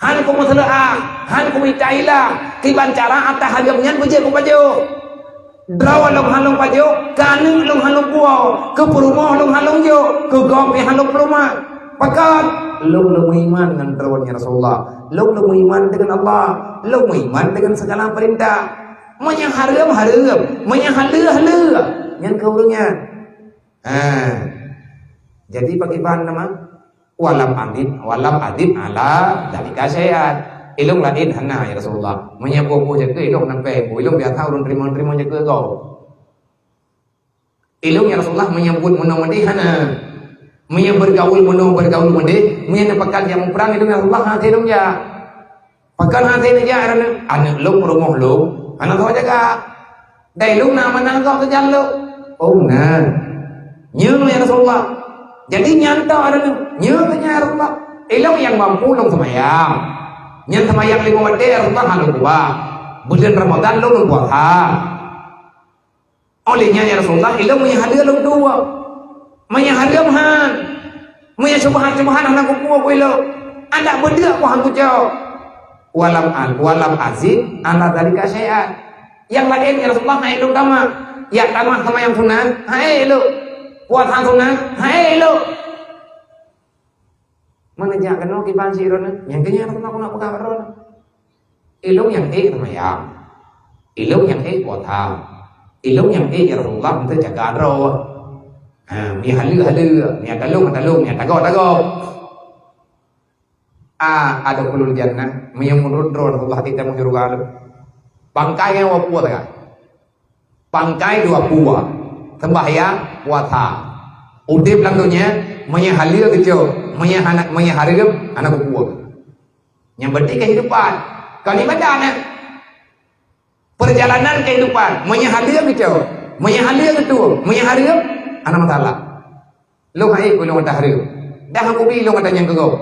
Han ko masalah, han ko itailah, kiban cara atas hariamnya buje ko pajo. Draw long halong pajo, kanu long halong puau, ke perumahan long halong jo, ke gom halong perumahan. Pakat long iman dengan drawanya Rasulullah, long iman dengan Allah, long iman dengan segala perintah. Manya haram, manya halal. Yang kaulnya. Jadi bagi bahan nama walam adid ala dalika syai'an. Ilung lain hana ya Rasulullah. Manya bobo jaga ilung nampe, ilung biar tahu ulun terima jaga kau. Ilung ya Rasulullah menyambut menong-menong hana. Manya bergaul menong mende, manya napakan yang perang ilung ya Rasulullah hati ilung ya. Pakan hati ni ya anak lung rumah lung, anak kau jaga. Dai lung nama nang kau terjang lu. Oh nah. Nyung ya Rasulullah. Jadi nyanta ada nyung ya Rasulullah. Ilung yang mampu lung semayang. Nyan semayang 5 waktu Rasulullah halu buah. Bulan Ramadan lung puasa. Olehnya ya Rasulullah ilung menyahadir lung dua. Menyahadir han. Menyasubahan anak kupu ilung. Anda benda ku hantu jauh. Walam azid ala dalika syai'an. Yang lain ya Rasulullah hai ilung dama. Ya tamah sama yang sunat, hai ilung. Puasa sunat, hai ilung. Menejak kena kiban sirona, yang kenya nak pegang rona. Ilung yang sama yang. Ilung yang puasa. Ilung yang ya Rasulullah untuk jaga ro. Mi halu, mi talung, mi tago. Ada kulul jannah, menyemurut ro Rasulullah kita menjurugal. Bangkai yang wapua tak? Bangkai 2 buah. Sembahyang puasa. Udip langtunya menyahalir kecil, menyaharir anak buah. Yang berarti kehidupan. Kalau ibadah perjalanan kehidupan menyahalir kecil, menyahalir ketua, menyaharir anak masalah. Lu hai ku lu tahrir. Dah aku bi lu katanya kau.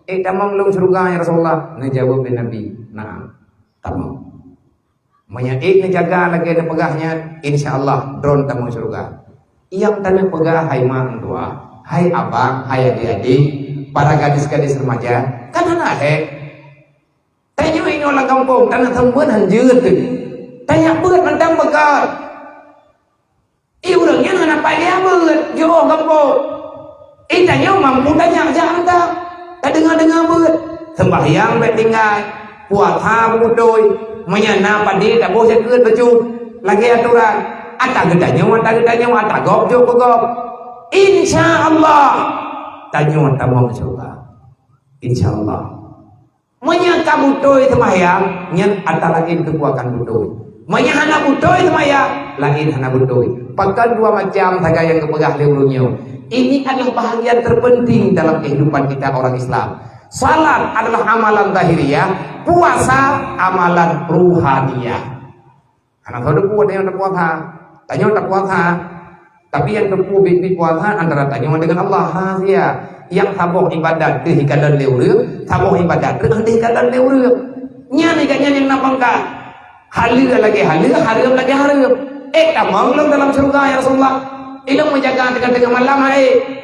Tamang lu surga ya Rasulullah. Ngejawab Nabi, "Na'am." Tamang. Menyaik ngejaga lagi ada pegahnya, insyaallah drone tamu surga. Yang tanah pegah hai mang tua, hai abang, hai adik-adik, para gadis-gadis remaja, kan anak tanya ini orang kampung, tanah tembuan hanjut tu. Tanya beut mentang pegah. Urangnya anak dia beut, jo kampung. Tanya mampu tanya jangan tak dengar beut. Sembahyang baik tinggal, puasa berdoi. Menyana padi tak boleh sekut baju lagi aturan ata gedanya ata gop jo gop insyaallah tanyo tamong surga insyaallah menyangka butoi semayang nyen ata lagi kekuatan butoi menyana butoi semayang lain hana butoi pakan 2 macam saja yang kepegah leurunya. Ini adalah bahagian terpenting dalam kehidupan kita orang Islam. Salat adalah amalan zahiriyah, puasa amalan ruhaniyah. Anak saudara puasa yang tak puasa, tanya tak puasa. Tapi yang tepu bibi puasa antara tanya dengan Allah ya. Yang tabuh ibadat di hikadan leureuh, tabuh ibadat di hikadan leureuh. Nya nikahnya yang napangka. Halil lagi halil, haram lagi haram. Tamang dalam surga ya Rasulullah. Ilmu menjaga dengan malam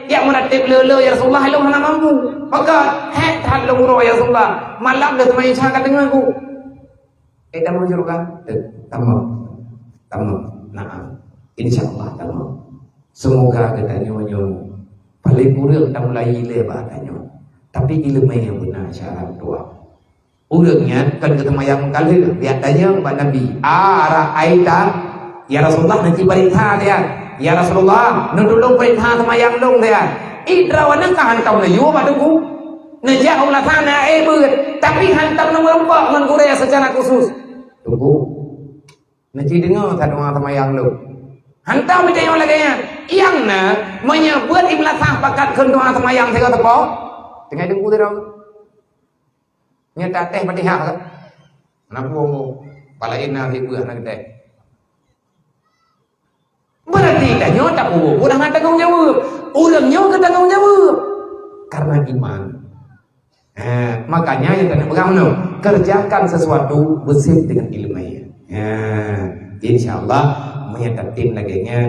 yang meratib lele ya Rasulullah ilmu hana mampu. Maka hat lumuro ya Rasulullah. Malam dah temai cakap dengan aku. Tamang surga. Tamang. Naam. Insyaallah tamang. Semoga kita nyonya paling kurang tak mulai lebar tanya. Tapi ilmu yang benar syarat doa. Urangnya kan ketemu yang kali lihat tanya Mbak Nabi. Ra'aita ya Rasulullah nanti perintah dia. Ya Rasulullah, nudulung perintah semayang dong dia. Idrawana ka hantam na yu baduku. Najau la sana beut, tapi hantam na merempak ngan Korea secara khusus. Tunggu. Nanti dengar doa semayang lu. Hantam dia yang lagi yang na menyebut imlatah pakat keun doa semayang saya tepo. Tengah dengku dia dong. Nyata teh Fatihah kan. Anak buang palain na hibuh anak teh. Berarti tanya tak udah nggak tanggung jawab. Orangnya nggak tanggung jawab karena iman. Makanya yang kena pegang kerjakan sesuatu bersih dengan ilmu. Insyaallah menyatakan laginya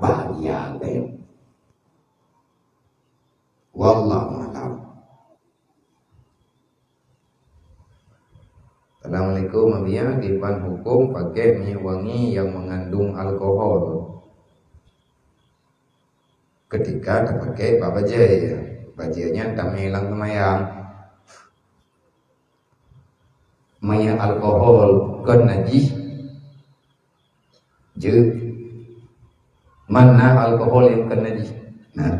bahagia. Wallahu a'lam. Assalamualaikum Abia, Dipan hukum pakai minyak wangi yang mengandung alkohol ketika terpakai Pak Bajai. Bajainya tak hilang semayang. Minyak alkohol kan najis. Je mana alkohol yang kan najis? Nah,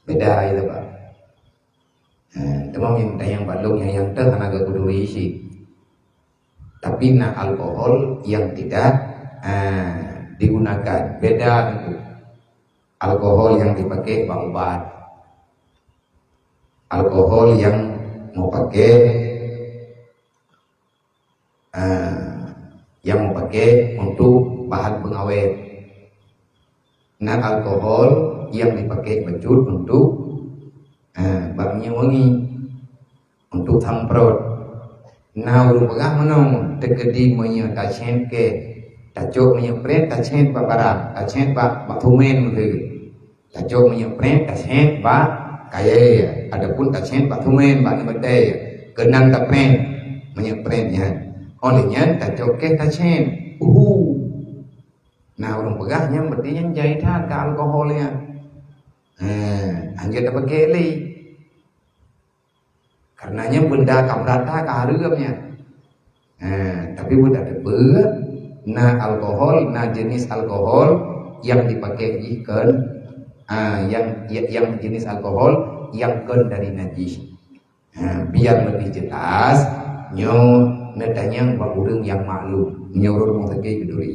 beda itu Pak. Demam yang balung yang terhanaga kuduri isi. Tapi nah alkohol yang tidak digunakan beda itu. Alkohol yang dipakai obat, alkohol yang mau pakai untuk bahan pengawet. Nah alkohol yang dipakai becut untuk bakminya wangi, untuk samprot. Nah urung pegah menong tegedi punya tacen ke tacok punya pret tacen pak barang tacen pak thumen gitu. Tacok punya pret tacen pak kaya. Adapun tacen pak thumen pak nebate kenang tapren punya pretnya. Olehnya tacok ke tacen. Nah urung pegahnya berarti jahitan ke alkoholnya. Anjir tak pakai li. Karenanya benda kabrata kehargamnya. Tapi benda tebel, nah alkohol, nah jenis alkohol yang dipakai ikan, yang jenis alkohol yang kan dari najis. Biar lebih jelas, nyo nedanya urang yang maklum, nyoror mau pakai keduri.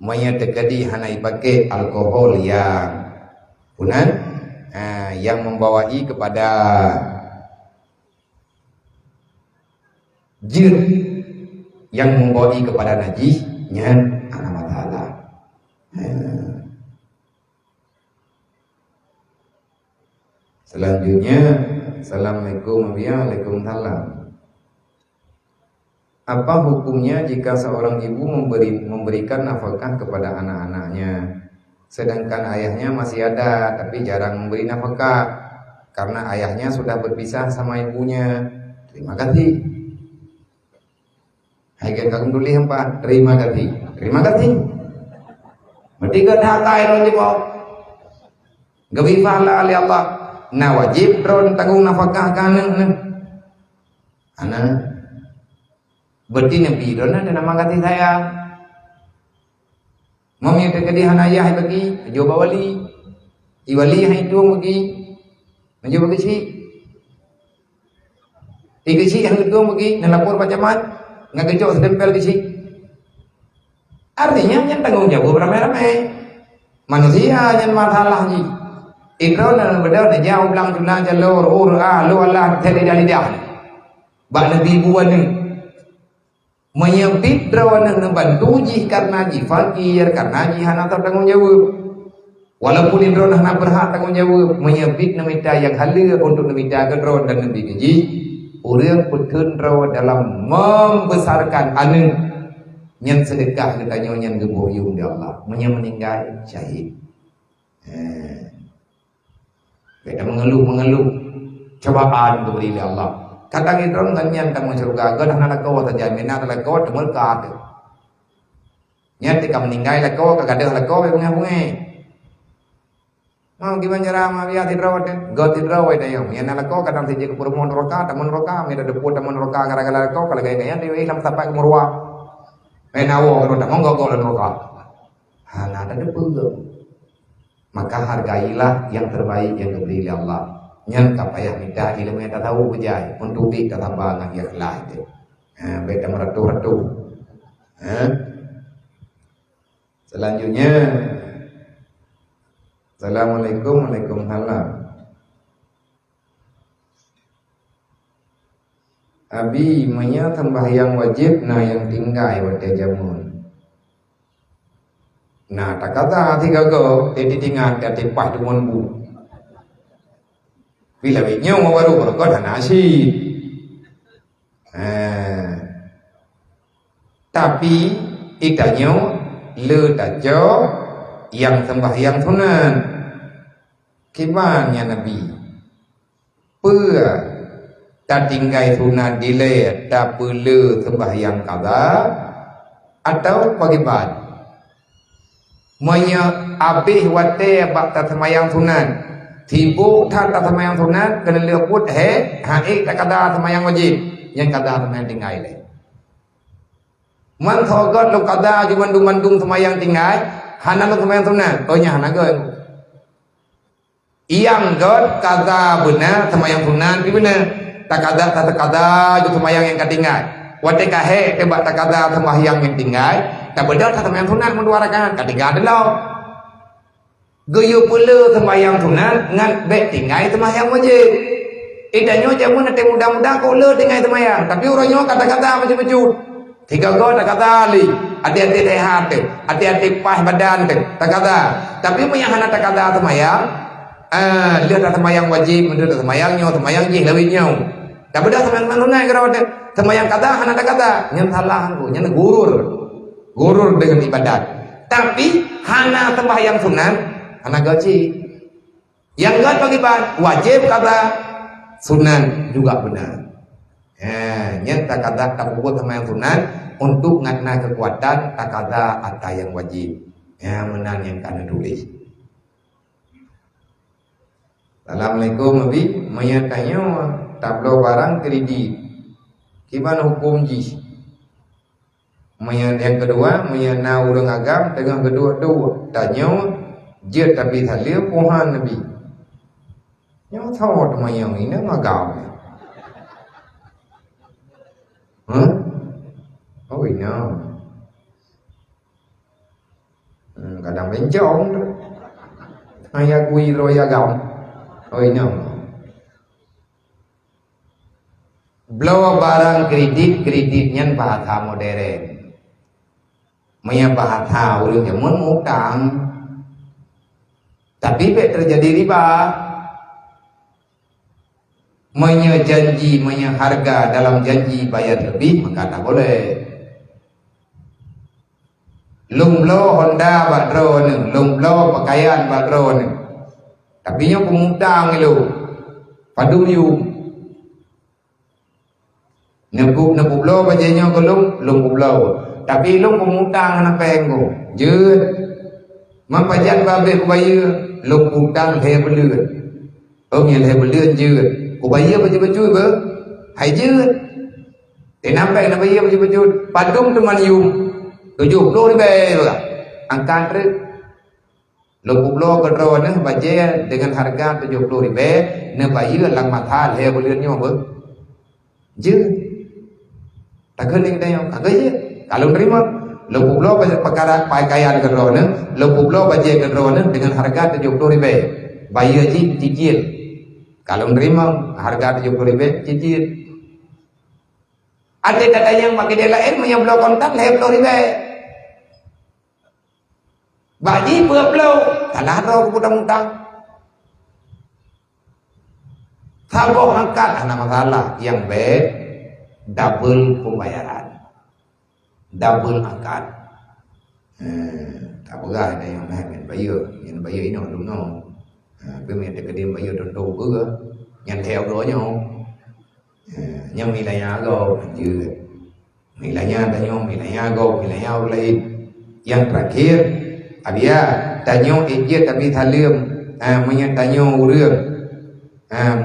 Maya tekadi hanai pakai alkohol yang punan, yang membawai kepada jin, yang membawai kepada najisnya anak ta'ala. Selanjutnya, Assalamualaikum warahmatullahi wabarakatuh. Apa hukumnya jika seorang ibu memberikan nafkah kepada anak-anaknya, sedangkan ayahnya masih ada tapi jarang memberi nafkah karena ayahnya sudah berpisah sama ibunya? Terima kasih. Hai kagum dulu hempa, terima kasih. Terima kasih. Berarti hakai ron di bawah. Gawi pahala oleh Allah. Nah wajib ron tanggung nafkah kanan. Anak berarti nabi ron ada nama kasih sayang. Mami kekedihan ayah bagi coba wali. Iwali yang itu bagi mencoba kesi. Ikesi yang itu bagi nelapor pacamat ngagecok sedempel kesi. Artinya yang tanggung jawab ramai-ramai. Manusia yang masalah ji. Ikron dan berdau dan jauh belang tunang jalur lu Allah tidak lidah. Bak nabi buan ni. Menyempit rawan yang membantu jih karena jih fakir, karena jih hana tanggung jawab. Walaupun indro hana berhak tanggung jawab, menyempit namita yang halal untuk namita kedron dan nabi keji. Orang putun rawan dalam membesarkan anak yang sedekah katanya yang gebuhyung di Allah, meninggal syahid. Beda mengeluh cobaan diberi Allah. Kadang itu orang yang tak surga, kadang nak kau saja minat nak kau temur kat. Nyat jika meninggal nak kau, kadang nak kau bunga. Mau gimana cara mawia tidrawat? Gak tidrawat ayo. Yang nak kau kadang sejak perempuan roka, teman roka, minta deput teman roka gara-gara kau kalau gaya dia Islam sampai ke murwa. Menawo kalau tak mau gak kau dan roka. Hana ada deput. Maka hargailah yang terbaik yang diberi Allah. Yang tak payah minta ilmu yang tak tahu bejai untuk kita tambah dengan ikhlas itu. Beda meratu-ratu. Selanjutnya, Assalamualaikum Waalaikumsalam. Abi menya sembahyang wajib na yang tinggal wadai jamun. Nah tak kata hati gagal, dia tinggal dia tipak dengan bu. Bila binyo baru berkot nasi. Tapi itanyo le tajo yang sembahyang sunan. Kibannya Nabi. Pua tak tinggal sunat delay, tak perlu sembahyang qada atau bagaimana? Manya habis wate bak tak sembahyang sunat, tibu tak sembahyang sunat kena leput tak qada sembahyang wajib, yang qada sembahyang tinggal le. Man thogot lu qada ju mandung sembahyang tinggal, hana lu sembahyang sunat, nya hana geun. Yang god qada benar sembahyang sunat pi benar. Tak kada ju sembahyang yang ketinggal. Wate kahe tebak tak kada sembahyang yang tinggal, tak benar tak sembahyang sunat mun 2 rakaat, ketinggal adalah. Geyu pula sembahyang sunat ngan be tinggal sembahyang wajib. Idanyo jamun nanti mudah-mudah kau le tinggal sembahyang, tapi orangnya kata-kata macam-macam. 3 go tak kata li, hati-hati sehat, hati-hati pas badan tak kata. Tapi yang hana tak kata sembahyang, lihat tak sembahyang wajib, menurut tak sembahyangnya, sembahyang jih lawitnya. Tak beda sembahyang sunat kalau ada sembahyang kata hana tak kata, yang salah aku, yang gurur dengan ibadat. Tapi hana sembahyang sunat, hana gaji. Yang gak bagi wajib kata sunat juga benar. Yang tak kata tak buat sembahyang sunat untuk ngana kekuatan tak kata atau yang wajib. Menang yang kena tulis. Assalamualaikum Nabi, maya tanya tablo barang kredit. Gimana hukum ji? Maya yang kedua, maya na urang agam dengan kedua-dua. Tanya je tapi thalia pohan Nabi. Yang thawat maya ini agam. Oh ini. Kadang bencong. Ayah kui roy agam. Oh ini. Blow barang kreditnya bahasa modern. Maya bahasa urang jamun utang. Tapi terjadi riba. Maya janji, maya harga dalam janji bayar lebih maka tak boleh. Lumblo Honda badro ni, lumblo pakaian badro ni. Tapi nya pemutang lu. Padu yu. Nebuk lo bajanya ko lum lo. Tapi lum pemutang na penggo. Jeut. Mampajan babe ko bayu, lum utang he beleur. Ông he beleur jeut. Ko bayu baju ba? Hai jeut. Te nampak na bayu baju. Padum teman yum. 70 ribu angkat truk 60 kedro ni baje dengan harga 70 ribu ne bayu lang mathal he boleh nyo ba je tak kena kita yang kagak je kalau terima 60 perkara pakaian kedro ni 60 baje kedro ni dengan harga 70 ribu bayu ji cicil kalau terima harga 70 ribu cicil ada yang pakai dia lain punya blok kontak le 10 ribu baji berblau tanah roh hutang-hutang saboh angkat anak masalah yang baik double pembayaran double angkat tak berah ada yang naik bayar ini orang no bumi ada kedim bayar donto ke yang theo đó nhau nhưng vì là nhà go chứ vì là nhà ta nhau vì là nhà go vì là nhau lain yang terakhir Abia tanyo ije tapi thalim menya tanyo urang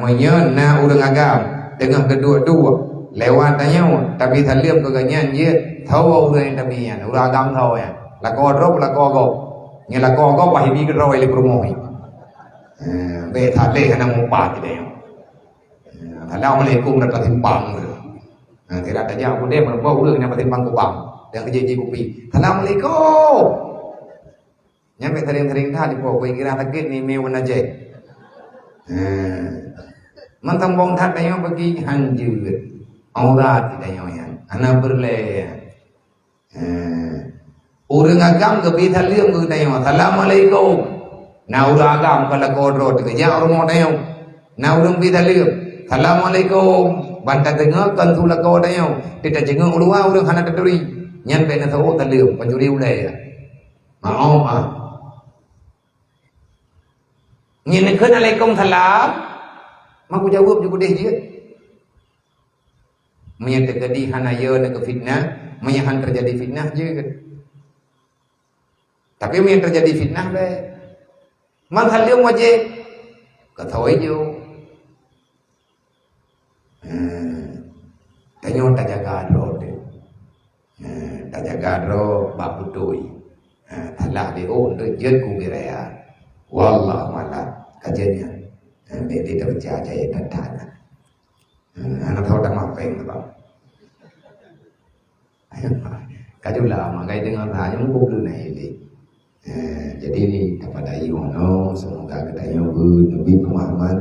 menya na urang agam dengan kedua-dua lewat tanyo tapi thalim keganyan je thau urang tapi yan urang agam thau ya la ko rop la ko go nya la ko go pai bi ke roi le promoi be tha le kana mo pa ti de Assalamualaikum dak timpang tidak ada yang boleh membawa urang nya timpang ku bang dan kejeji kupi Assalamualaikum nyampe sering-sering tadi po kira takit ni mewah aja. Mantang bong tat tayo bagi hanjut. Aurat tayo yan. Anak berle. Urang agam ke bita liam ke tayo. Assalamualaikum. Na urang agam kala kodro ke ya urang tayo. Na urang bita liam. Assalamualaikum. Banta tengah kan tula ko tayo. Tidak jengeng ulua urang hana taduri. Nyampe na tao taliam panjuri ulai. Maaf. Nhìn khơi Alaikum salam. Mak jawab juga deh dia. Maya terjadi hanaya dan fitnah, maya han terjadi fitnah je kan. Tapi maya terjadi fitnah baik. Mang hal dia wajib kata wajo. Tanyo tak jaga ro de. Tak jaga ro ba putui. Thalah de oh rejet ku biraya. Wallahu a'lam. Kajiannya. Dia tidak percaya dan tanah. Anak tahu tak maafin apa? Kaju lama kaya dengan tanya mungkin dulu naik ni. Jadi ni kepada Yono semoga kita lebih pemahaman,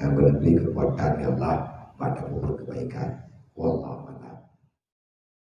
lebih kekuatan ya Allah pada kebaikan. Wallahu a'lam.